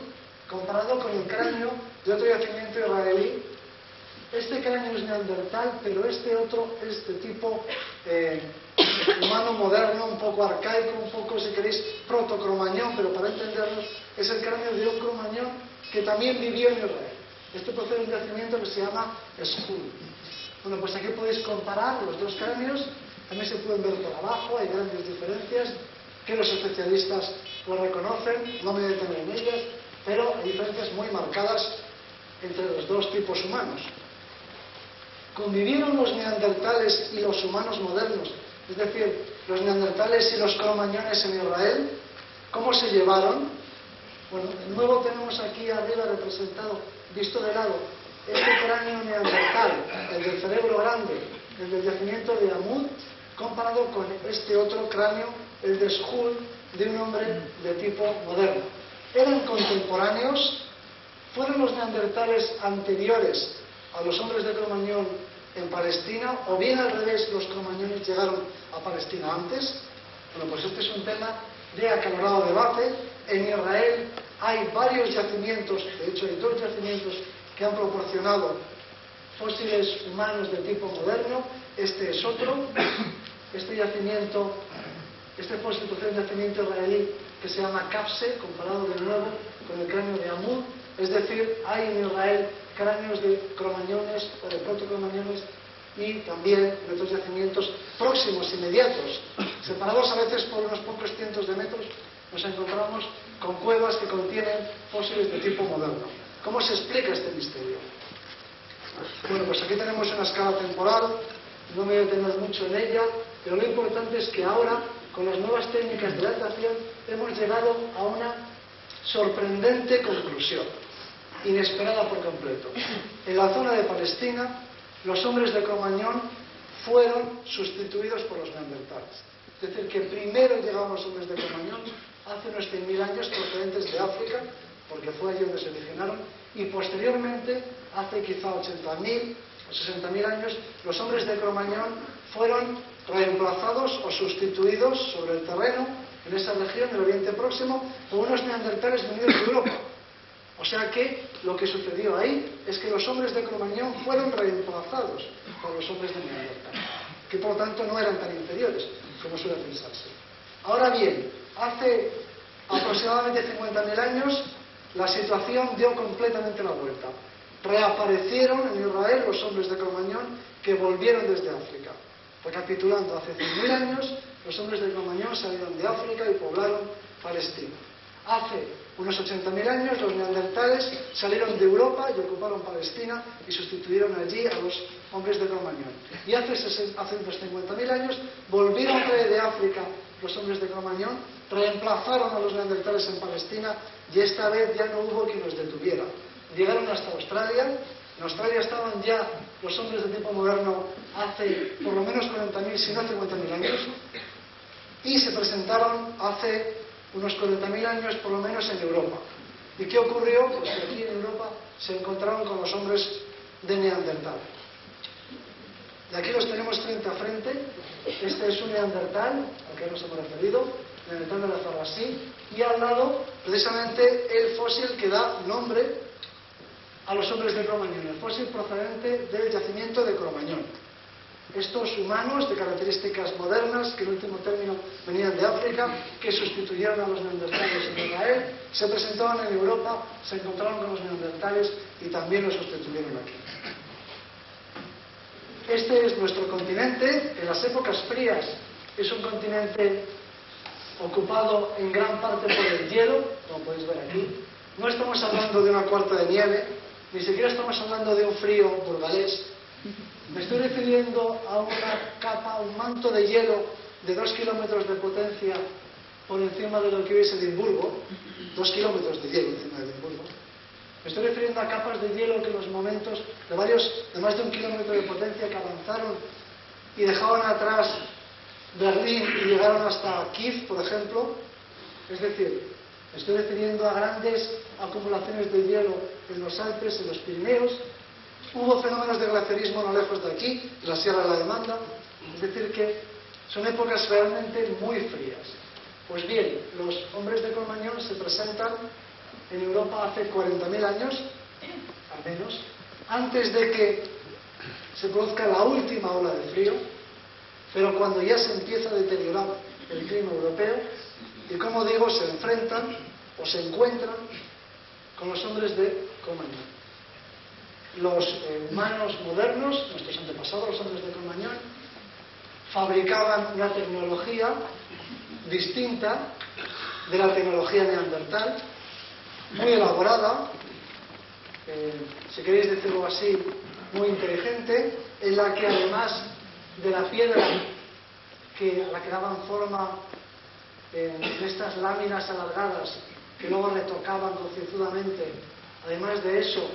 comparado con el cráneo de otro yacimiento israelí. Este cráneo es neandertal, pero este otro es de tipo humano moderno, un poco arcaico, un poco, si queréis, protocromañón, pero para entendernos, es el cráneo de un cromañón que también vivió en Israel. Este procede de un yacimiento que se llama Skul. Bueno, pues aquí podéis comparar los dos cráneos, también se pueden ver por abajo, hay grandes diferencias que los especialistas pues reconocen, no me detengo en ellas, pero hay diferencias muy marcadas entre los dos tipos humanos. ¿Convivieron los neandertales y los humanos modernos? Es decir, los neandertales y los cromañones en Israel. ¿Cómo se llevaron? Bueno, de nuevo tenemos aquí arriba representado, visto de lado, este cráneo neandertal, el del cerebro grande, el del yacimiento de Amud, comparado con este otro cráneo, el de Skhul, de un hombre de tipo moderno. ¿Eran contemporáneos? ¿Fueron los neandertales anteriores a los hombres de Cromañón en Palestina? ¿O bien al revés, los cromañones llegaron a Palestina antes? Bueno, pues este es un tema de acalorado debate. En Israel hay varios yacimientos, de hecho hay 2 yacimientos que han proporcionado fósiles humanos de tipo moderno. Este es otro. Este fósil procede de un yacimiento israelí que se llama Capse, comparado de nuevo con el cráneo de Amud. Es decir, hay en Israel cráneos de cromañones o de protocromañones y también de otros yacimientos próximos, inmediatos, separados a veces por unos pocos cientos de metros. Nos encontramos con cuevas que contienen fósiles de tipo moderno. ¿Cómo se explica este misterio? Bueno, pues aquí tenemos una escala temporal, no me voy a detener mucho en ella, pero lo importante es que ahora, con las nuevas técnicas de datación, hemos llegado a una sorprendente conclusión, inesperada por completo. En la zona de Palestina, los hombres de Cromañón fueron sustituidos por los neandertales. Es decir, que primero llegaron los hombres de Cromañón hace unos 100.000 años procedentes de África, porque fue allí donde se originaron, y posteriormente, hace quizá 80.000 o 60.000 años, los hombres de Cromañón fueron reemplazados o sustituidos sobre el terreno, en esa región del Oriente Próximo, por unos neandertales venidos de Europa. O sea que lo que sucedió ahí es que los hombres de Cromañón fueron reemplazados por los hombres de Neandertal, que por tanto no eran tan inferiores como suele pensarse. Ahora bien, hace aproximadamente 50.000 años la situación dio completamente la vuelta. Reaparecieron en Israel los hombres de Cromañón que volvieron desde África. Recapitulando, hace 100.000 años los hombres de Cromañón salieron de África y poblaron Palestina. Hace unos 80.000 años los neandertales salieron de Europa y ocuparon Palestina y sustituyeron allí a los hombres de Cromañón. Y hace unos 50.000 años volvieron de África los hombres de Cromañón, reemplazaron a los neandertales en Palestina y esta vez ya no hubo quien los detuviera. Llegaron hasta Australia. En Australia estaban ya los hombres de tipo moderno hace por lo menos 40.000, si no 50.000 años, y se presentaron hace unos 40.000 años por lo menos en Europa. ¿Y qué ocurrió? Pues que aquí en Europa se encontraron con los hombres de Neandertal. Y aquí los tenemos frente a frente. Este es un Neandertal, al que nos hemos referido, Neandertal de la Zarrasí, y al lado, precisamente, el fósil que da nombre a los hombres de Cromañón, el fósil procedente del yacimiento de Cromañón. Estos humanos de características modernas, que en último término venían de África, que sustituyeron a los neandertales en Israel, se presentaban en Europa, se encontraron con los neandertales y también los sustituyeron aquí. Este es nuestro continente. En las épocas frías es un continente ocupado en gran parte por el hielo, como podéis ver aquí. No estamos hablando de una cuarta de nieve, ni siquiera estamos hablando de un frío burgalés. Me estoy refiriendo a una capa, un manto de hielo de 2 kilómetros de potencia por encima de lo que hoy es Edimburgo, 2 kilómetros de hielo encima de Edimburgo. Me estoy refiriendo a capas de hielo que en los momentos de más de 1 kilómetro de potencia que avanzaron y dejaban atrás Berlín y llegaron hasta Kiev, por ejemplo. Es decir, me estoy refiriendo a grandes acumulaciones de hielo en los Alpes, en los Pirineos. Hubo fenómenos de glaciarismo no lejos de aquí, en la Sierra de la Demanda. Es decir, que son épocas realmente muy frías. Pues bien, los hombres de Cromañón se presentan en Europa hace 40.000 años, al menos, antes de que se produzca la última ola de frío, pero cuando ya se empieza a deteriorar el clima europeo, y como digo, se enfrentan o se encuentran con los hombres de Cromañón. Los humanos modernos, nuestros antepasados, los hombres de Cromañón, fabricaban una tecnología distinta de la tecnología neandertal, muy elaborada, si queréis decirlo así, muy inteligente, en la que además de la piedra a la que daban forma en estas láminas alargadas que luego retocaban concienzudamente, además de eso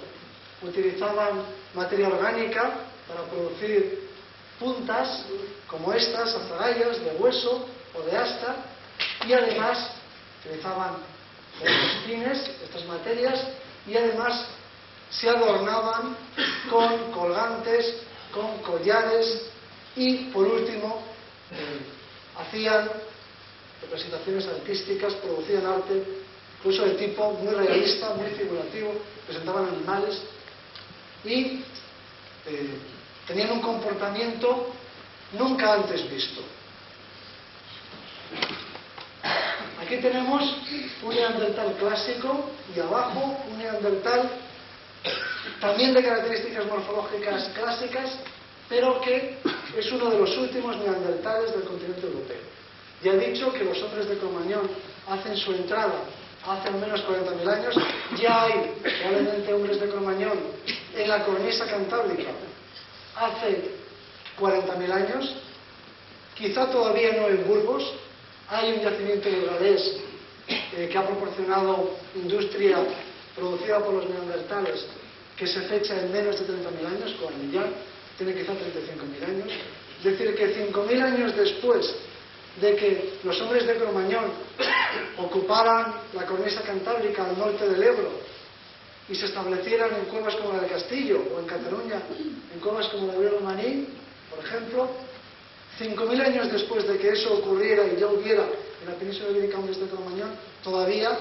utilizaban materia orgánica para producir puntas como estas, azagallas de hueso o de asta, y además utilizaban estos fines, estas materias, y además se adornaban con colgantes, con collares y, por último, hacían representaciones artísticas, producían arte, incluso de tipo muy realista, muy figurativo, presentaban animales y tenían un comportamiento nunca antes visto. Aquí tenemos un neandertal clásico y abajo un neandertal también de características morfológicas clásicas, pero que es uno de los últimos neandertales del continente europeo. Ya he dicho que los hombres de Cro-Magnon hacen su entrada hace al menos 40.000 años. Ya hay probablemente hombres de Cro-Magnon en la cornisa cantábrica hace 40.000 años, quizá todavía no en Burgos. Hay un yacimiento burgalés que ha proporcionado industria producida por los neandertales que se fecha en menos de 30.000 años, con Millán tiene quizá 35.000 años. Es decir, que 5.000 años después de que los hombres de Cro-Magnon ocuparan la cornisa cantábrica al norte del Ebro y se establecieran en cuevas como la de Castillo o en Cataluña, en cuevas como la de Vilamartín, por ejemplo, 5.000 años después de que eso ocurriera y ya hubiera en la península ibérica hombres de Cro-Magnon, todavía,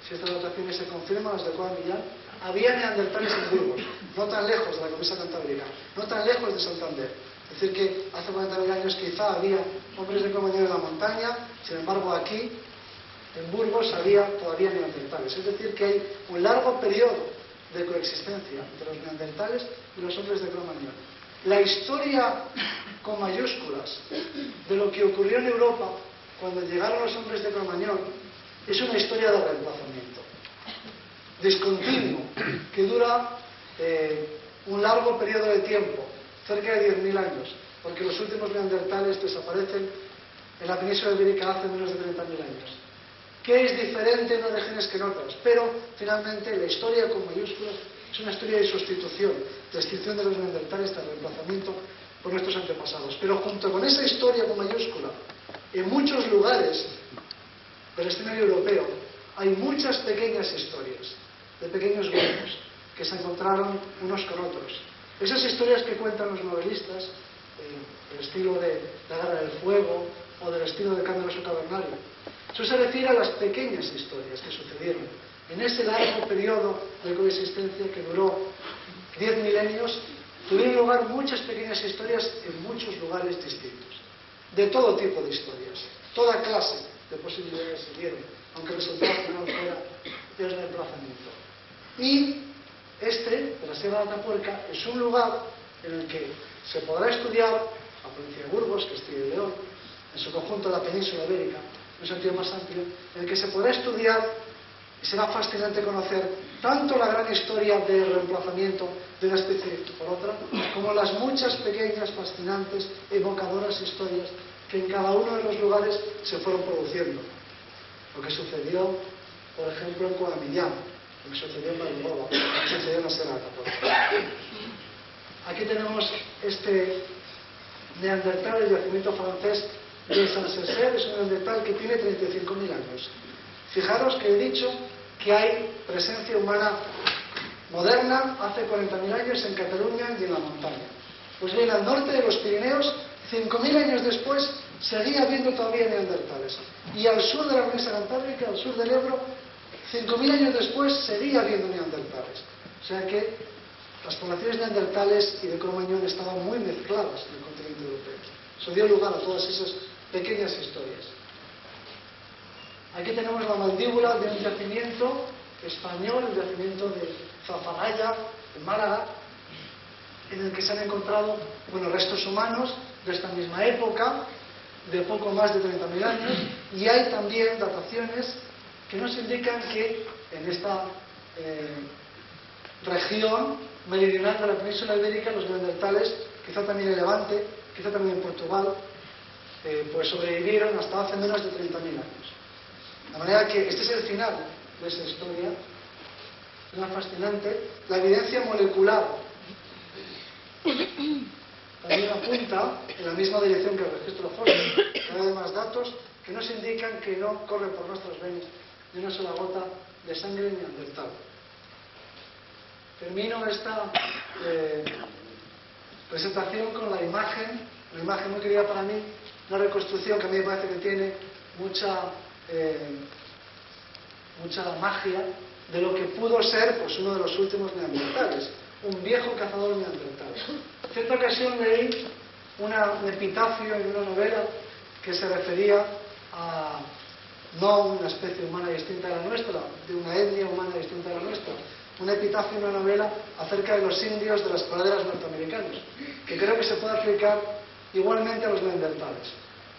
si estas dataciones se confirman, las de Juan Millán, había neandertales en Burgos, no tan lejos de la cornisa cantábrica, no tan lejos de Santander. Es decir, que hace 40.000 años quizá había hombres de Cro-Magnon en la montaña, sin embargo aquí, en Burgos, había todavía neandertales. Es decir, que hay un largo periodo de coexistencia entre los neandertales y los hombres de Cro-Magnon. La historia con mayúsculas de lo que ocurrió en Europa cuando llegaron los hombres de Cro-Magnon es una historia de reemplazamiento discontinuo que dura un largo periodo de tiempo, cerca de 10.000 años, porque los últimos neandertales desaparecen en la península ibérica hace menos de 30.000 años. Que es diferente en unas regiones que en otras, pero finalmente la historia con mayúsculas es una historia de sustitución, de extinción de los neandertales, de reemplazamiento por nuestros antepasados. Pero junto con esa historia con mayúscula, en muchos lugares del escenario europeo hay muchas pequeñas historias de pequeños grupos que se encontraron unos con otros. Esas historias que cuentan los novelistas, del estilo de La Guerra del Fuego o del estilo de Cameroso Cavernario, eso se refiere a las pequeñas historias que sucedieron en ese largo periodo de coexistencia que duró 10 milenios. Tuvieron lugar muchas pequeñas historias en muchos lugares distintos, de todo tipo de historias, toda clase de posibilidades se dieron, aunque el resultado final fuera el reemplazamiento. Y de la Sierra de Atapuerca, es un lugar en el que se podrá estudiar la provincia de Burgos, Castilla y León, en su conjunto la península ibérica, en un sentido más amplio, en el que se podrá estudiar y será fascinante conocer tanto la gran historia de reemplazamiento de una especie por otra, como las muchas pequeñas, fascinantes, evocadoras historias que en cada uno de los lugares se fueron produciendo. Lo que sucedió, por ejemplo, en Coamillán, lo que sucedió en Valgoba, lo que sucedió en la Sierra de Atapuerca. Aquí tenemos este neandertal del yacimiento francés de Saint-Césaire. Es un neandertal que tiene 35.000 años. Fijaros que he dicho que hay presencia humana moderna hace 40.000 años en Cataluña y en la montaña. Pues bien, al norte de los Pirineos, 5.000 años después, seguía habiendo todavía neandertales. Y al sur de la cornisa cantábrica, al sur del Ebro, 5.000 años después, seguía habiendo neandertales. O sea que las poblaciones neandertales y de Cro-Magnon estaban muy mezcladas en el continente europeo. Eso dio lugar a todas esas pequeñas historias. Aquí tenemos la mandíbula de un yacimiento español, el yacimiento de Zafagaya, en Málaga, en el que se han encontrado restos humanos de esta misma época, de poco más de 30.000 años, y hay también dataciones que nos indican que en esta región meridional de la península ibérica, los neandertales, quizá también en Levante, quizá también en Portugal, pues sobrevivieron hasta hace menos de 30.000 años. De manera que este es el final de esa historia, una fascinante. La evidencia molecular también apunta en la misma dirección que el registro fósil. Cada vez más datos que nos indican que no corre por nuestras venas ni una sola gota de sangre neandertal. Termino esta presentación con la imagen, una imagen muy querida para mí, una reconstrucción que a mí me parece que tiene mucha magia de lo que pudo ser pues, uno de los últimos neandertales, un viejo cazador neandertal. En cierta ocasión leí un epitafio en una novela que se refería a no una especie humana distinta a la nuestra, de una etnia humana distinta a la nuestra, un epitafio en una novela acerca de los indios de las praderas norteamericanos, que creo que se puede aplicar igualmente a los neandertales.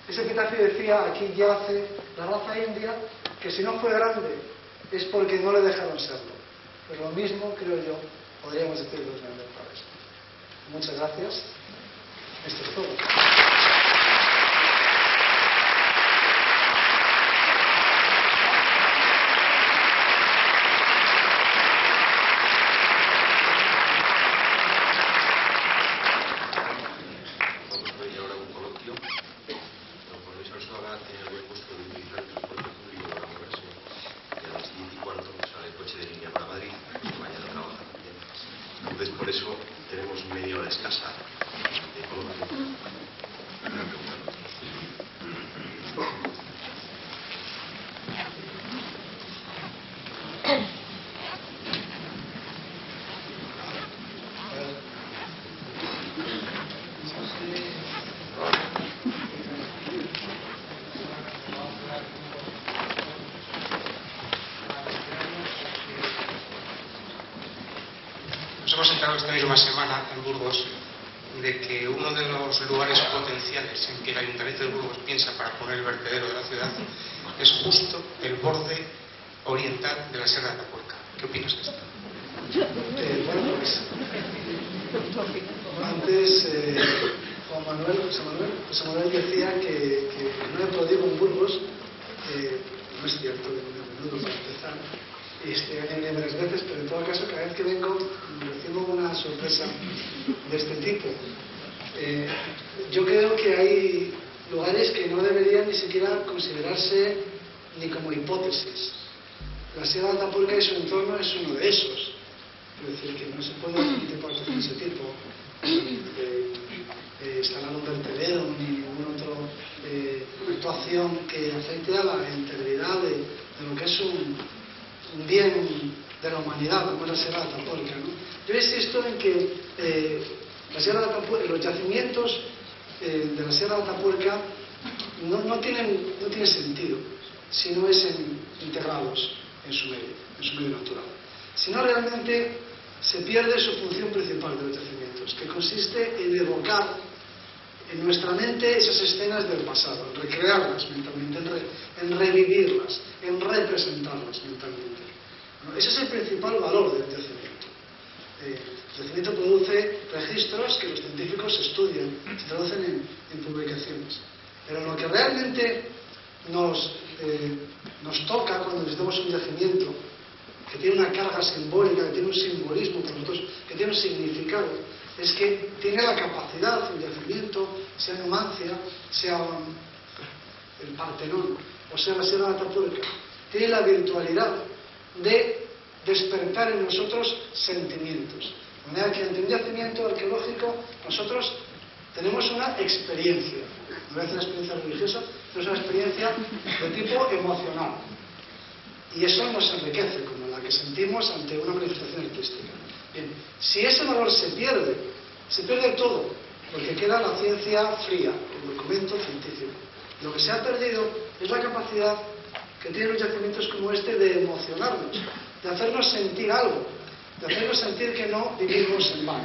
Ese epitafio decía: aquí yace la raza india, que si no fue grande es porque no le dejaron serlo. Pues lo mismo, creo yo, podríamos decir de los neandertales. Muchas gracias. Esto es todo. Por eso tenemos media hora escasa de coloquio. Nos hemos enterado esta misma semana en Burgos de que uno de los lugares potenciales en que el Ayuntamiento de Burgos piensa para poner el vertedero de la ciudad es justo el borde oriental de la Sierra de Atapuerca. ¿Qué opinas de esto? Bueno, pues antes José Manuel decía que no he podido en Burgos, no es cierto, que no he menudo para empezar. Viene varias veces, pero en todo caso cada vez que vengo recibo una sorpresa de este tipo. Yo creo que hay lugares que no deberían ni siquiera considerarse ni como hipótesis. La Sierra de Atapuerca y su entorno es uno de esos. Es decir, que no se puede hacer un tipo de actuación de ese tipo, instalar un vertedero ni ninguna otra actuación que afecte a la integridad de lo que es un bien de la humanidad, como es la Sierra de Atapuerca, ¿no? Yo insisto en que la Sierra de Atapuerca, los yacimientos de la Sierra de Atapuerca no tienen sentido si no es integrados en su medio natural. Si no, realmente se pierde su función principal de los yacimientos, que consiste en evocar en nuestra mente esas escenas del pasado, en recrearlas mentalmente, en revivirlas, en representarlas mentalmente. Bueno, ese es el principal valor del yacimiento. El yacimiento produce registros que los científicos estudian, se traducen en publicaciones. Pero lo que realmente nos toca cuando visitamos un yacimiento, que tiene una carga simbólica, que tiene un simbolismo para nosotros, que tiene un significado, es que tiene la capacidad, el yacimiento, sea Numancia, sea el Partenón, o sea la Sierra de Atapuerca, tiene la virtualidad de despertar en nosotros sentimientos. De manera que ante un yacimiento arqueológico nosotros tenemos una experiencia, no es una experiencia religiosa, pero es una experiencia de tipo emocional. Y eso nos enriquece, como la que sentimos ante una manifestación artística. Bien, si ese valor se pierde todo, porque queda la ciencia fría, el documento científico. Lo que se ha perdido es la capacidad que tienen los yacimientos como este de emocionarnos, de hacernos sentir algo, de hacernos sentir que no vivimos en vano.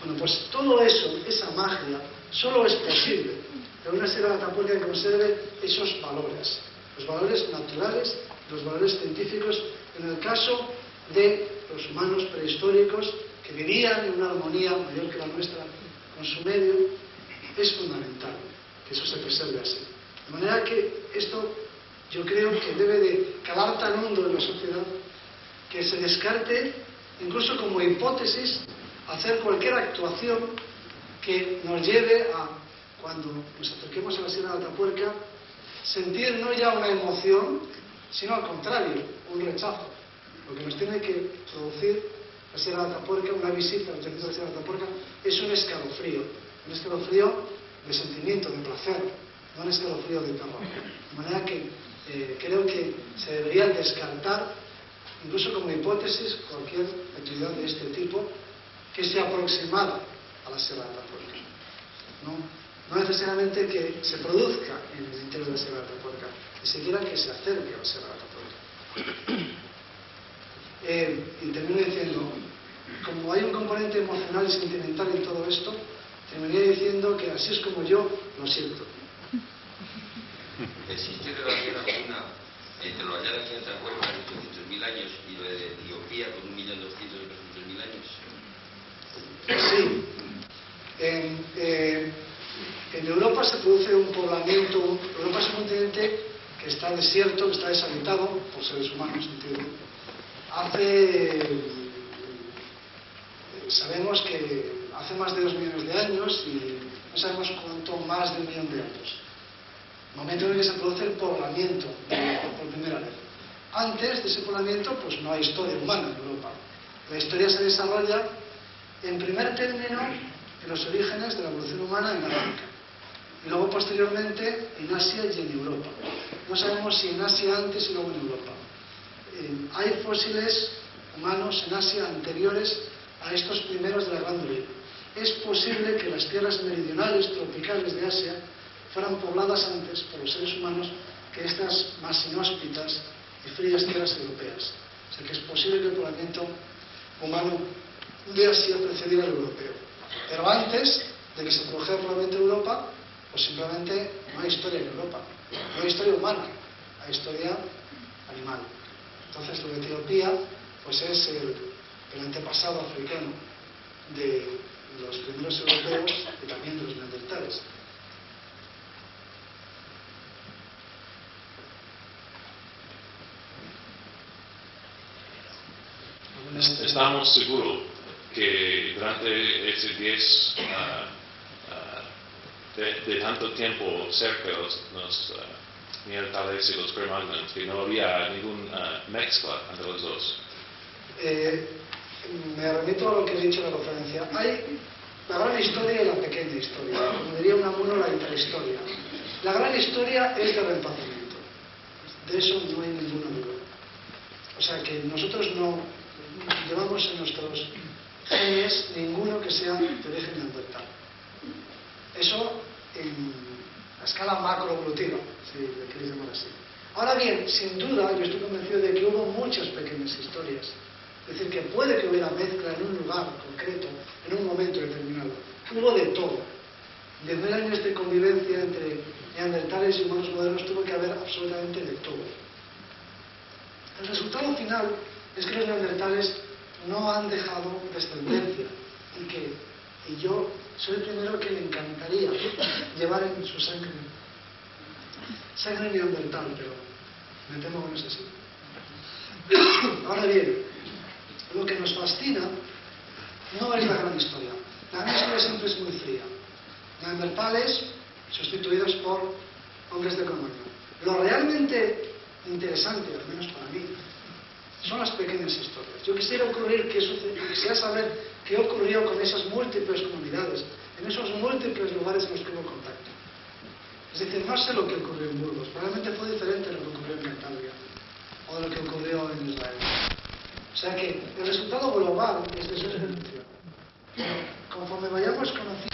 Bueno, pues todo eso, esa magia, solo es posible en una Sierra de Atapuerca que conserve esos valores, los valores naturales, los valores científicos, en el caso de los humanos prehistóricos que vivían en una armonía mayor que la nuestra con su medio, es fundamental que eso se preserve así. De manera que esto yo creo que debe de calar tan hondo en la sociedad que se descarte, incluso como hipótesis, hacer cualquier actuación que nos lleve a, cuando nos acerquemos a la Sierra de Atapuerca, sentir no ya una emoción, sino al contrario, un rechazo. Lo que nos tiene que producir la Sierra de Atapuerca, una visita a la Sierra de Atapuerca, es un escalofrío de sentimiento, de placer, no un escalofrío de terror. De manera que creo que se debería descartar, incluso como hipótesis, cualquier actividad de este tipo que se aproximara a la Sierra de Atapuerca. No necesariamente que se produzca en el interior de la Sierra de Atapuerca, ni siquiera que se acerque a la Sierra de Atapuerca. Y termino diciendo, como hay un componente emocional y sentimental en todo esto, terminaría diciendo que así es como yo lo siento. ¿Existe relación alguna entre lo hallado aquí en Atapuerca hace 800.000 años y lo de Etiopía con 1.200.000 años? Sí. En Europa se produce un poblamiento. Europa es un continente que está desierto, que está deshabitado por seres humanos, entiendo. Sabemos que hace más de 2 millones de años y no sabemos cuánto más de 1 millón de años. Momento en el que se produce el poblamiento por primera vez. Antes de ese poblamiento, pues no hay historia humana en Europa. La historia se desarrolla, en primer término, en los orígenes de la evolución humana en África. Y luego, posteriormente, en Asia y en Europa. No sabemos si en Asia antes y luego en Europa. Hay fósiles humanos en Asia anteriores a estos primeros de la Gran Orilla. Es posible que las tierras meridionales, tropicales de Asia, fueran pobladas antes por los seres humanos que estas más inhóspitas y frías tierras europeas. O sea que es posible que el poblamiento humano de Asia precediera al europeo. Pero antes de que se produjera el poblamiento de Europa, pues simplemente no hay historia en Europa. No hay historia humana, hay historia animal. Entonces lo de Etiopía pues es el antepasado africano de los primeros europeos y también de los neandertales. Estamos seguros que durante esos días de tanto tiempo cerca de los neandertales y los Cro-Magnons, que no había ninguna mezcla entre los dos. Me remito a lo que he dicho en la conferencia. Hay la gran historia y la pequeña historia. Como diría Unamuno, la intrahistoria. La gran historia es del reemplazamiento. De eso no hay ninguna duda. O sea que nosotros no llevamos en nuestros genes ninguno que sea de origen neandertal. Eso en la escala macroevolutiva, si le queréis llamar así. Ahora bien, sin duda, yo estoy convencido de que hubo muchas pequeñas historias. Es decir, que puede que hubiera mezcla en un lugar concreto, en un momento determinado. Hubo de todo. En 10.000 años de convivencia entre neandertales y humanos modernos tuvo que haber absolutamente de todo. El resultado final es que los neandertales no han dejado descendencia y yo soy el primero que me encantaría llevar en su sangre neandertal, pero me temo que no es así. Ahora bien, lo que nos fascina no es la gran historia. La gran historia siempre es muy fría. Neandertales sustituidos por hombres de Cro-Magnon. Lo realmente interesante, al menos para mí, son las pequeñas historias. Yo quisiera saber qué ocurrió con esas múltiples comunidades, en esos múltiples lugares en los que hubo contacto. Es decir, no sé lo que ocurrió en Burgos, probablemente fue diferente de lo que ocurrió en Cantabria o de lo que ocurrió en Israel. O sea que el resultado global es de su evolución. Conforme vayamos conociendo...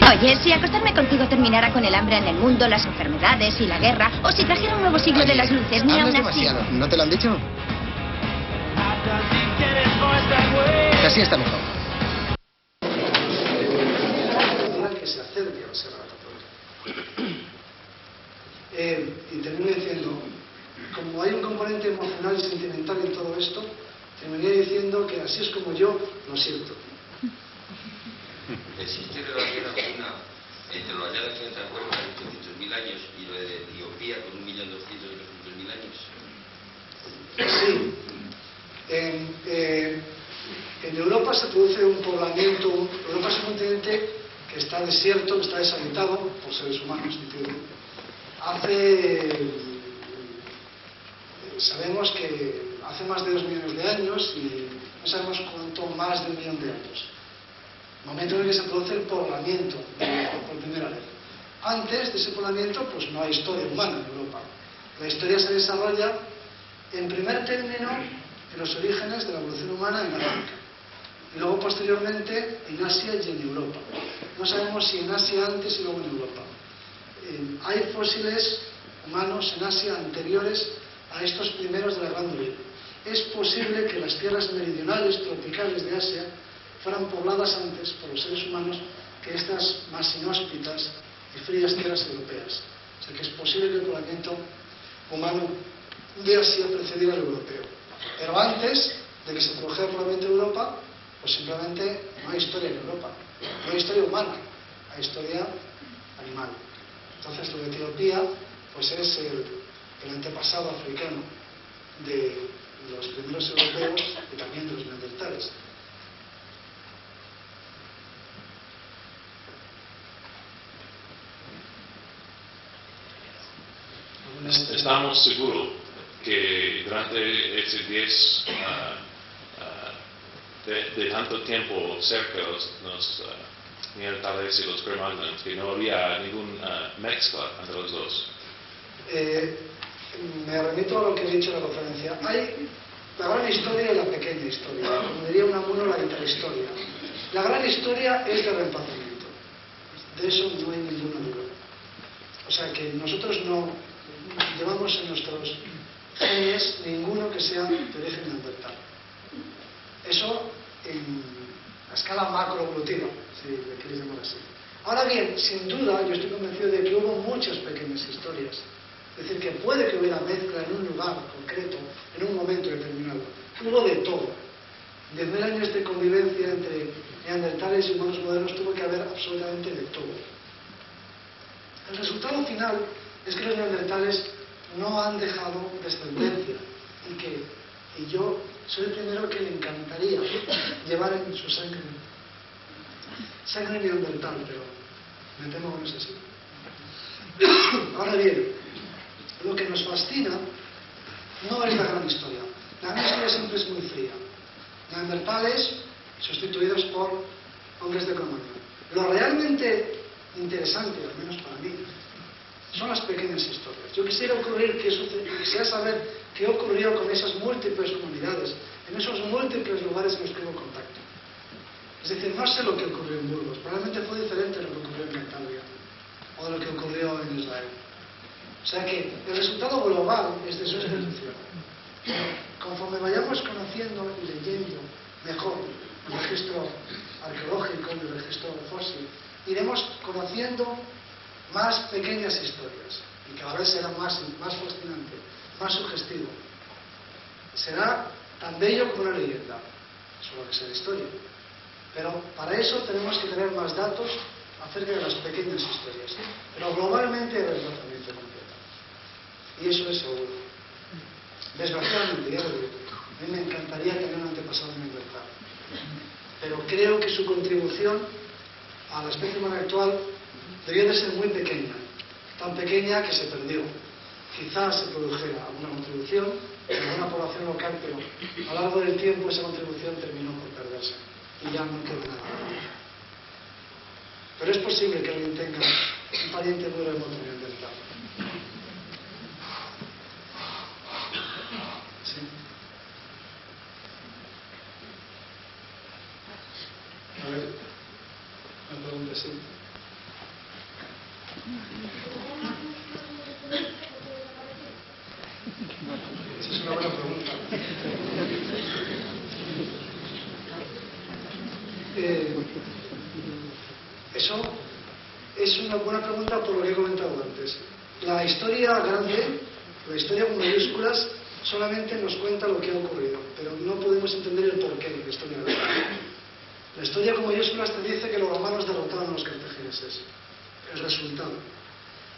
Oye, si acostarme contigo terminara con el hambre en el mundo, las enfermedades y la guerra, o si trajera un nuevo siglo de las luces, ni aún así... demasiado. ¿No te lo han dicho? Así está mejor. Que se acerque a la Sierra de Atapuerca. Y termino diciendo, como como hay un componente emocional y sentimental en todo esto, terminaría diciendo que así es como yo lo siento. ¿Existe relación alguna entre lo hallado aquí en Trancuerva hace 800.000 años y lo de Etiopía con 1.200.000 años? Sí. En Europa se produce un poblamiento. Europa es un continente que está desierto, que está deshabitado por seres humanos. Sabemos que hace más de 2 millones de años y no sabemos cuánto más de 1 millón de años. Momento en el que se produce el poblamiento por primera vez. Antes de ese poblamiento, pues no hay historia humana en Europa. La historia se desarrolla, en primer término, en los orígenes de la evolución humana en África. Y luego, posteriormente, en Asia y en Europa. No sabemos si en Asia antes y luego en Europa. Hay fósiles humanos en Asia anteriores a estos primeros de la Gran Dolina. Es posible que las tierras meridionales, tropicales de Asia, fueran pobladas antes por los seres humanos que estas más inhóspitas y frías tierras europeas. O sea que es posible que el poblamiento humano de Asia precediera al europeo. Pero antes de que se produjera el poblamiento de Europa, pues simplemente no hay historia en Europa. No hay historia humana, hay historia animal. Entonces lo de Etiopía pues es el antepasado africano de los primeros europeos y también de los neandertales. Estamos seguros que durante ese 10 de tanto tiempo cerca de los neandertales y los Cro-Magnons, que no había ninguna mezcla entre los dos. Me remito a lo que he dicho en la conferencia. Hay la gran historia y la pequeña historia. Como diría Unamuno, la intrahistoria. La gran historia es de reemplazamiento. De eso no hay ninguna duda. O sea que nosotros no llevamos en nuestros genes ninguno que sea de origen neandertal. Eso en la escala macroevolutiva, si le queréis llamar así. Ahora bien, sin duda, yo estoy convencido de que hubo muchas pequeñas historias. Es decir, que puede que hubiera mezcla en un lugar concreto, en un momento determinado. Hubo de todo. 10.000 años de convivencia entre neandertales y humanos modernos tuvo que haber absolutamente de todo. El resultado final es que los neandertales no han dejado descendencia y yo soy el primero que le encantaría llevar en su sangre neandertal, pero me temo que no es así. Ahora bien, lo que nos fascina no es la gran historia. La gran historia siempre es muy fría. Neandertales sustituidos por hombres de Cro-Magnon. Lo realmente interesante, al menos para mí, son las pequeñas historias. Yo quisiera saber qué ocurrió con esas múltiples comunidades, en esos múltiples lugares en los que hubo contacto. Es decir, no sé lo que ocurrió en Burgos, probablemente fue diferente de lo que ocurrió en Cantabria o de lo que ocurrió en Israel. O sea que el resultado global es de su evolución. Conforme vayamos conociendo y leyendo mejor el registro arqueológico y el registro fósil, iremos conociendo más pequeñas historias y cada vez será más fascinante, más sugestivo. Será tan bello como una leyenda, solo que será historia. Pero para eso tenemos que tener más datos acerca de las pequeñas historias. Pero globalmente hay desplazamiento completo. Y eso es seguro. Desgraciadamente, ya lo digo, a mí me encantaría tener un antepasado neandertal. Pero creo que su contribución a la especie humana actual debió de ser muy pequeña, tan pequeña que se perdió. Quizás se produjera alguna contribución en alguna población local, pero a lo largo del tiempo esa contribución terminó por perderse y ya no quedó nada. Pero es posible que alguien tenga un pariente muy remoto neandertal. ¿Sí? A ver, una pregunta así. Esa es una buena pregunta. Eso es una buena pregunta por lo que he comentado antes. La historia grande, la historia con mayúsculas, solamente nos cuenta lo que ha ocurrido, pero no podemos entender el porqué de la historia de la historia con mayúsculas te dice que los romanos derrotaron a los cartagineses. El resultado.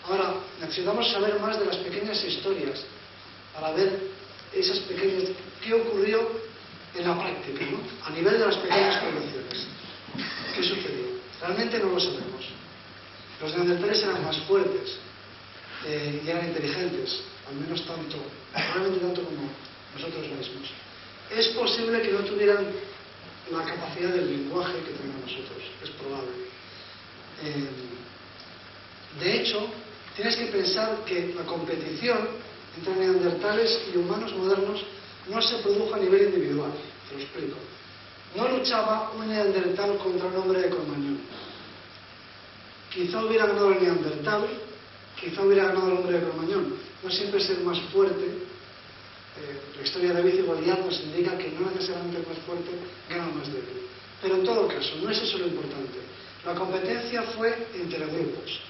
Ahora, necesitamos saber más de las pequeñas historias para ver esas pequeñas... ¿Qué ocurrió en la práctica, ¿no? A nivel de las pequeñas poblaciones? ¿Qué sucedió? Realmente no lo sabemos. Los neandertales eran más fuertes y eran inteligentes, al menos tanto, probablemente tanto como nosotros mismos. Es posible que no tuvieran la capacidad del lenguaje que tenemos nosotros, es probable. De hecho, tienes que pensar que la competición entre neandertales y humanos modernos no se produjo a nivel individual. Te lo explico. No luchaba un neandertal contra un hombre de Cro-Magnon. Quizá hubiera ganado el neandertal, quizá hubiera ganado el hombre de Cro-Magnon. No siempre es el más fuerte. La historia de David y Goliat nos indica que no necesariamente el más fuerte gana al más débil. Pero en todo caso, no es eso lo importante. La competencia fue entre grupos.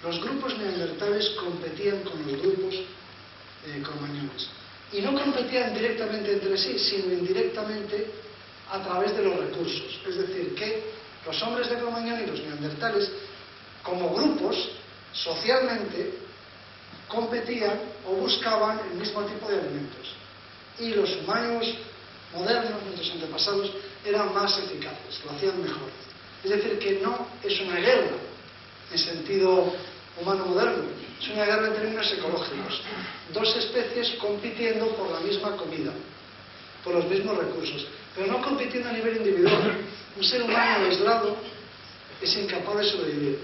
Los grupos neandertales competían con los grupos cromañones. Y no competían directamente entre sí, sino indirectamente a través de los recursos. Es decir, que los hombres de Cro-Magnon y los neandertales, como grupos, socialmente, competían o buscaban el mismo tipo de alimentos. Y los humanos modernos, nuestros antepasados, eran más eficaces, lo hacían mejor. Es decir, que no es una guerra en sentido humano-moderno, es una guerra en términos ecológicos. Dos especies compitiendo por la misma comida, por los mismos recursos, pero no compitiendo a nivel individual. Un ser humano aislado es incapaz de sobrevivir.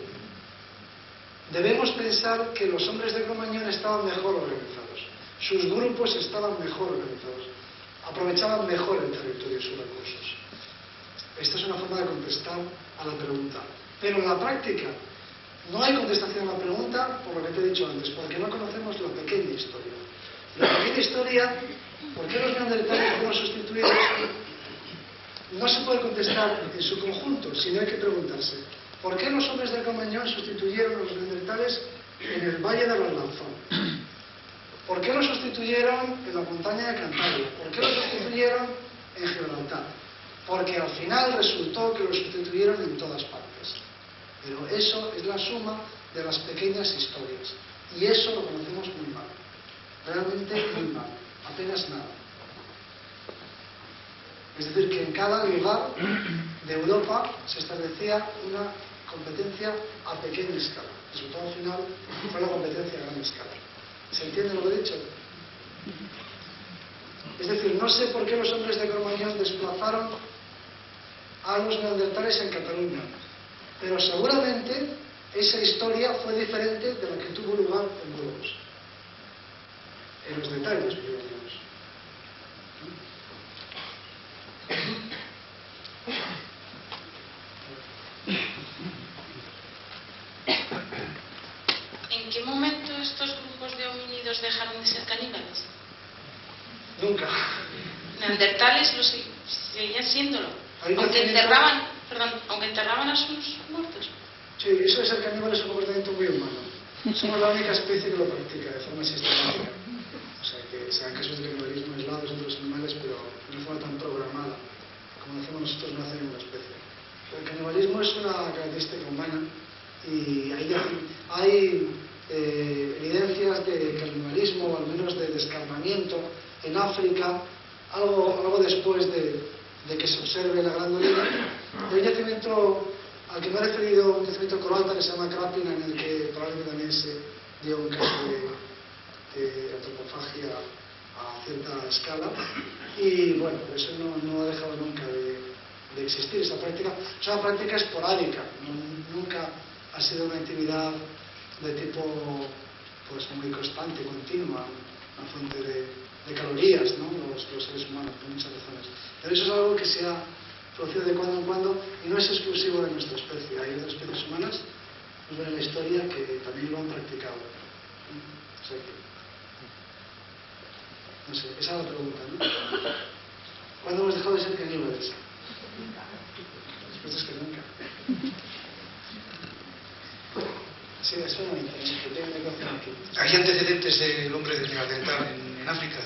Debemos pensar que los hombres de Cro-Magnon estaban mejor organizados, sus grupos estaban mejor organizados, aprovechaban mejor el territorio y sus recursos. Esta es una forma de contestar a la pregunta. Pero en la práctica no hay contestación a la pregunta por lo que te he dicho antes, porque no conocemos la pequeña historia. La pequeña historia, ¿por qué los neandertales fueron sustituidos? No se puede contestar en su conjunto, sino hay que preguntarse, ¿por qué los hombres de Cro-Magnon sustituyeron a los neandertales en el Valle de los Lanzón? ¿Por qué los sustituyeron en la montaña de Cantabria? ¿Por qué los sustituyeron en Gibraltar? Porque al final resultó que los sustituyeron en todas partes. Pero eso es la suma de las pequeñas historias. Y eso lo conocemos muy mal. Realmente muy mal. Apenas nada. Es decir, que en cada lugar de Europa se establecía una competencia a pequeña escala. El resultado final fue la competencia a gran escala. ¿Se entiende lo que he dicho? Es decir, no sé por qué los hombres de Cro-Magnon desplazaron a los neandertales en Cataluña, pero seguramente esa historia fue diferente de la que tuvo lugar en Burgos. En los detalles, digamos. ¿En qué momento estos grupos de homínidos dejaron de ser caníbales? Nunca. Neandertales lo seguían siéndolo, aunque enterraban a sus muertos. Sí, eso de ser caníbal es un comportamiento muy humano. Somos la única especie que lo practica de forma sistemática. O sea, que se dan casos de canibalismo aislados entre los animales, pero de una forma tan programada como lo hacemos nosotros, no hace ninguna especie. El canibalismo es una característica humana y hay evidencias de canibalismo, o al menos de descarnamiento, en África, algo después de que se observe la Gran Dolina. Hay un yacimiento al que me he referido, un yacimiento croata que se llama Krapina, en el que probablemente también se dio un caso de antropofagia a cierta escala, y bueno, eso no ha dejado nunca de existir esa práctica. Es una práctica esporádica, nunca ha sido una actividad de tipo pues muy constante, continua, una fuente de calorías, ¿no? los seres humanos, por muchas razones. Pero eso es algo que se ha producido de cuando en cuando y no es exclusivo de nuestra especie. Hay otras especies humanas, nos ven en la historia, que también lo han practicado. O sea que, no sé, esa es la pregunta, ¿no? ¿Cuándo hemos dejado de ser caníbales? La respuesta es que nunca. Sí, eso no me interesa, que tengo que hacer aquí. ¿Hay antecedentes del hombre del Neandertal en África?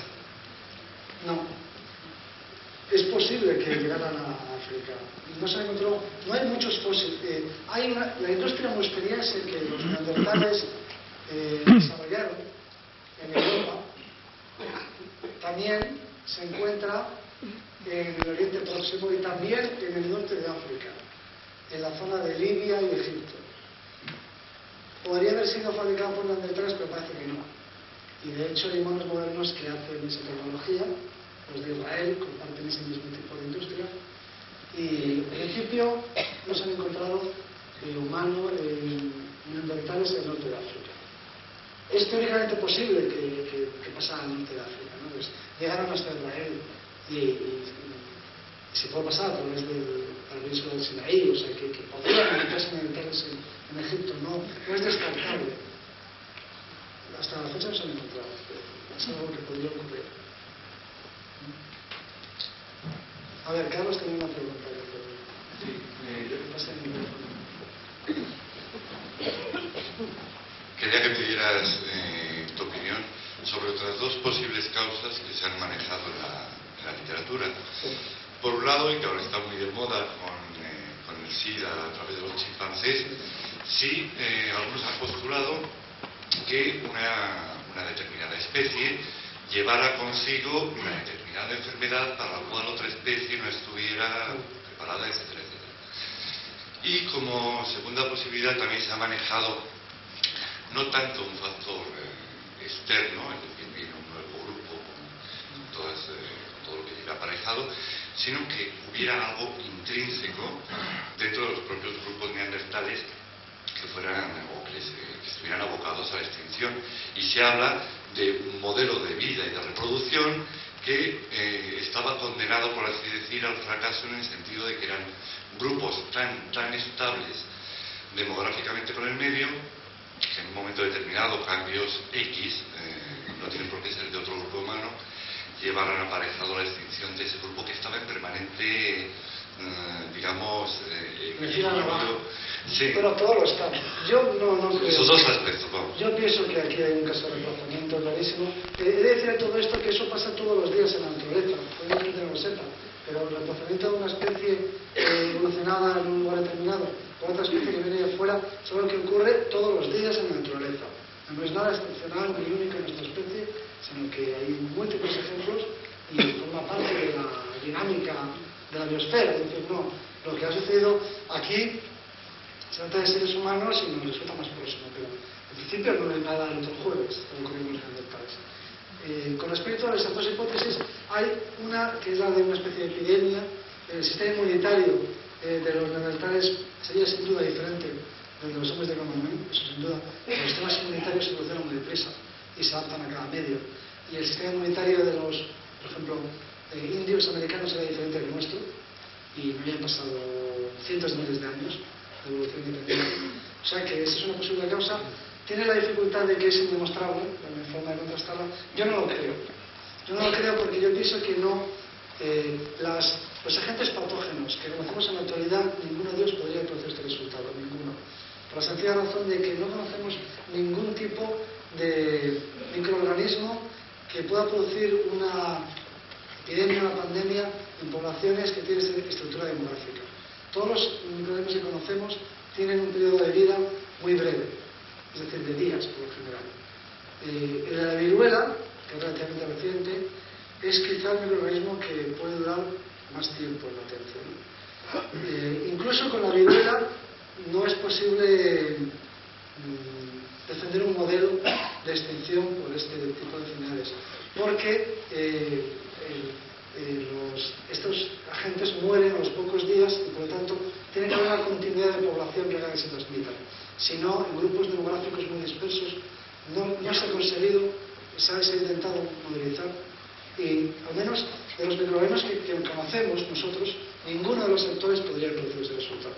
que llegaran a África. No se encontró, no hay muchos fósiles. La industria musteriense que los neandertales desarrollaron en Europa también se encuentra en el Oriente Próximo y también en el norte de África, en la zona de Libia y Egipto. Podría haber sido fabricado por neandertales, pero parece que no. Y de hecho hay monos modernos que hacen esa tecnología, los de Israel comparten ese mismo tipo de industria, y en principio no se han encontrado humanos neandertales en el norte de África. Es teóricamente posible que pasara al norte de África, ¿no? Pues llegaron hasta Israel y se puede pasar a través del paraíso del Sinaí, o sea que podrían encontrarse neandertales en Egipto, no es descartable. Hasta la fecha no se han encontrado, es algo que podría ocurrir. A ver, Carlos tenía una pregunta. Sí, yo pasé el micrófono. Quería que me dieras tu opinión sobre otras dos posibles causas que se han manejado en la literatura. Por un lado, y que ahora está muy de moda con el SIDA a través de los chimpancés, sí, algunos han postulado que una determinada especie llevara consigo una determinada enfermedad para la cual otra especie no estuviera preparada, etcétera, etcétera. Y como segunda posibilidad también se ha manejado no tanto un factor externo, es decir, viene un nuevo grupo con todo lo que lleva aparejado, sino que hubiera algo intrínseco dentro de los propios grupos neandertales que fueran o que estuvieran abocados a la extinción. Y se habla de un modelo de vida y de reproducción que estaba condenado, por así decir, al fracaso, en el sentido de que eran grupos tan estables demográficamente con el medio, que en un momento determinado cambios X, no tienen por qué ser de otro grupo humano, llevaran aparejado la extinción de ese grupo que estaba en permanente, digamos, equilibrio. Sí. Pero todo lo está. Yo no creo. Esos dos aspectos, vamos. Yo pienso que aquí hay un caso de reemplazamiento clarísimo. He de decir a todo esto que eso pasa todos los días en la naturaleza. Puede que gente no lo sepa, pero el reemplazamiento de una especie evolucionada en un lugar determinado por otra especie que viene de fuera es algo que ocurre todos los días en la naturaleza. No es nada excepcional ni único en nuestra especie, sino que hay múltiples ejemplos y forma parte de la dinámica de la biosfera. Es decir, no, lo que ha sucedido aquí se trata de seres humanos y nos resulta más próximo, pero en principio no hay nada el otro jueves, como ocurrió en los neandertales. Con respecto a esas dos hipótesis, hay una que es la de una especie de epidemia. El sistema inmunitario de los neandertales sería sin duda diferente del de los hombres de Cromagnon, eso sin duda. Los sistemas inmunitarios se evolucionan muy deprisa y se adaptan a cada medio. Y el sistema inmunitario de los, por ejemplo, indios americanos era diferente del nuestro y no habían pasado cientos de miles de años de evolución independiente. O sea que esa es una posible causa. Tiene la dificultad de que es indemostrable, la forma de contrastarla. Yo no lo creo. Yo no lo creo porque yo pienso que no. Los agentes patógenos que conocemos en la actualidad, ninguno de ellos podría producir este resultado, ninguno. Por la sencilla razón de que no conocemos ningún tipo de microorganismo que pueda producir una epidemia, una pandemia en poblaciones que tienen estructura demográfica. Todos los microorganismos que conocemos tienen un periodo de vida muy breve, es decir, de días por lo general. La viruela, que es relativamente reciente, es quizá el microorganismo que puede durar más tiempo en latencia. Incluso con la viruela no es posible defender un modelo de extinción por este tipo de enfermedades, porque estos agentes mueren a los pocos días y por lo tanto tiene que haber una continuidad de población que haga que se transmitan. Si no, en grupos demográficos muy dispersos no se ha conseguido, se ha intentado modelizar. Y al menos de los microorganismos que conocemos nosotros, ninguno de los sectores podría producir ese resultado.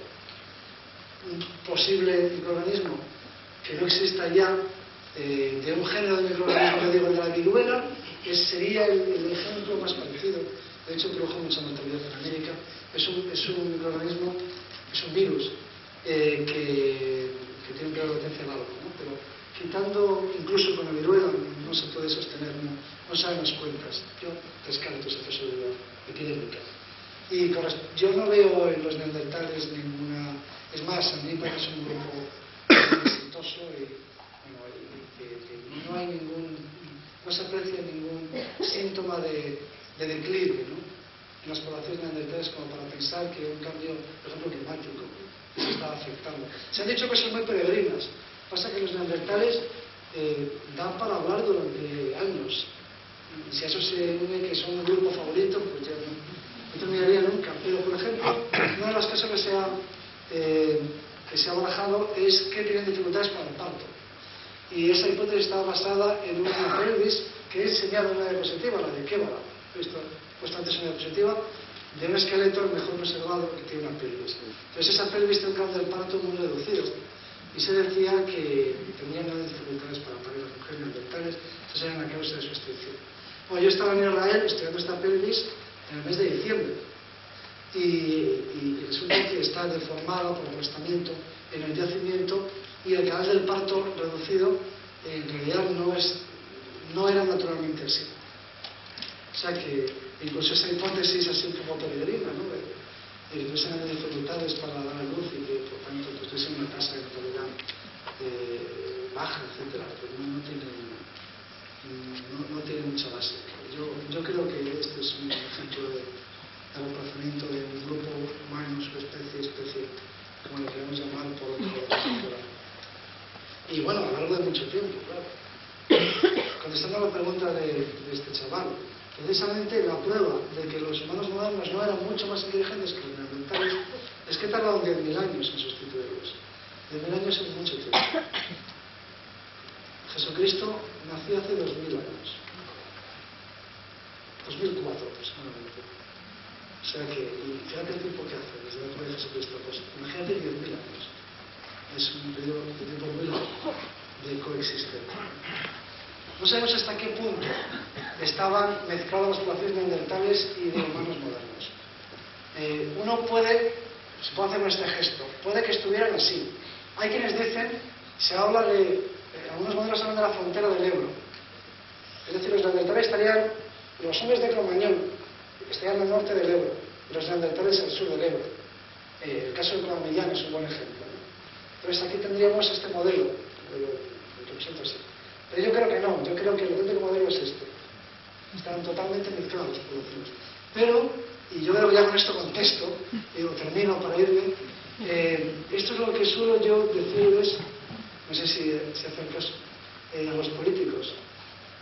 Un posible microorganismo que no exista ya de un género de microorganismo, yo digo el de la viruela, que sería el ejemplo más parecido. De hecho, produjo mucha mortalidad en América. Es un microorganismo, es un virus que tiene un periodo de latencia largo, ¿no? Pero quitando, incluso con la viruela, no se puede sostener, no salen las cuentas. Yo descarto esa posibilidad epidémica. Y yo no veo en los neandertales ninguna... Es más, a mí me parece un grupo muy exitoso y, bueno, que no hay no se aprecia ningún síntoma de declive, ¿no?, en las poblaciones neandertales, como para pensar que un cambio, por ejemplo, climático se está afectando. Se han dicho cosas muy peregrinas. Pasa que los neandertales dan para hablar durante años. Y si a eso se une que son un grupo favorito, pues ya no terminaría nunca. Pero, por ejemplo, una de las cosas que se ha barajado es que tienen dificultades para el parto. Y esa hipótesis estaba basada en una pelvis que he enseñado en una diapositiva, la de Kébara, puesto antes una diapositiva, de un esqueleto mejor preservado que tiene una pelvis. Entonces esa pelvis tiene un grado del parto muy reducido. Y se decía que tenían grandes dificultades para parir las mujeres neandertales, entonces era una causa de su extinción. Bueno, yo estaba en Israel estudiando esta pelvis en el mes de diciembre y resulta que está deformada por aplastamiento en el yacimiento y el canal del parto reducido en realidad no era naturalmente así. O sea que incluso esa hipótesis así un poco peregrina, ¿no?, de que tuviesen dificultades para dar a luz y que por tanto tuviesen una tasa de natalidad baja, etc. Pero no tiene mucha base. Yo creo que este es un ejemplo de reemplazamiento de un grupo humano, especie, como le queremos llamar, por otro cultural. Y bueno, a lo largo de mucho tiempo, claro. Contestando a la pregunta de este chaval, precisamente la prueba de que los humanos modernos no eran mucho más inteligentes que los neandertales es que tardaron 10.000 años en sustituirlos. 10.000 años es mucho tiempo. Jesucristo nació hace 2.000 años. 2004 aproximadamente. O sea que, y fíjate el tiempo que hace desde la época de Jesucristo, pues imagínate 10.000 años. Es un periodo de tiempo muy largo de coexistencia. No sabemos hasta qué punto estaban mezcladas las poblaciones neandertales y de humanos modernos. Uno se puede hacer este gesto, puede que estuvieran así. Hay quienes dicen, algunos modelos hablan de la frontera del Ebro. Es decir, los neandertales los hombres de Cromañón estarían al norte del Ebro, y los neandertales al sur del Ebro. El caso de Cromañón es un buen ejemplo, ¿no? Entonces aquí tendríamos este modelo, que presento así. Pero yo creo que no, yo creo que el auténtico modelo es este. Están totalmente mezclados por los dos. Pero, y yo creo que ya con esto contesto, y lo termino para irme, esto es lo que suelo yo decirles, no sé si hacen caso, a los políticos,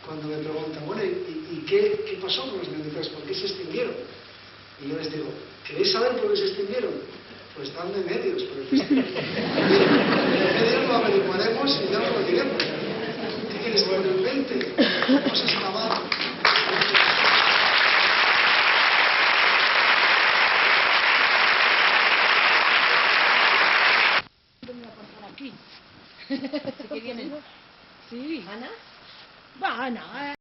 cuando me preguntan, bueno, ¿y qué pasó con los neandertales? ¿Por qué se extinguieron? Y yo les digo, ¿queréis saber por qué se extinguieron? Pues dame medios por el que se extinguieron. En medios lo averiguaremos y ya lo diremos. ¿Qué quieres que lo invente? Vamos a excavar. Venga, por aquí. ¿Sí que vienen? Sí. ¿Ana? Va, Ana.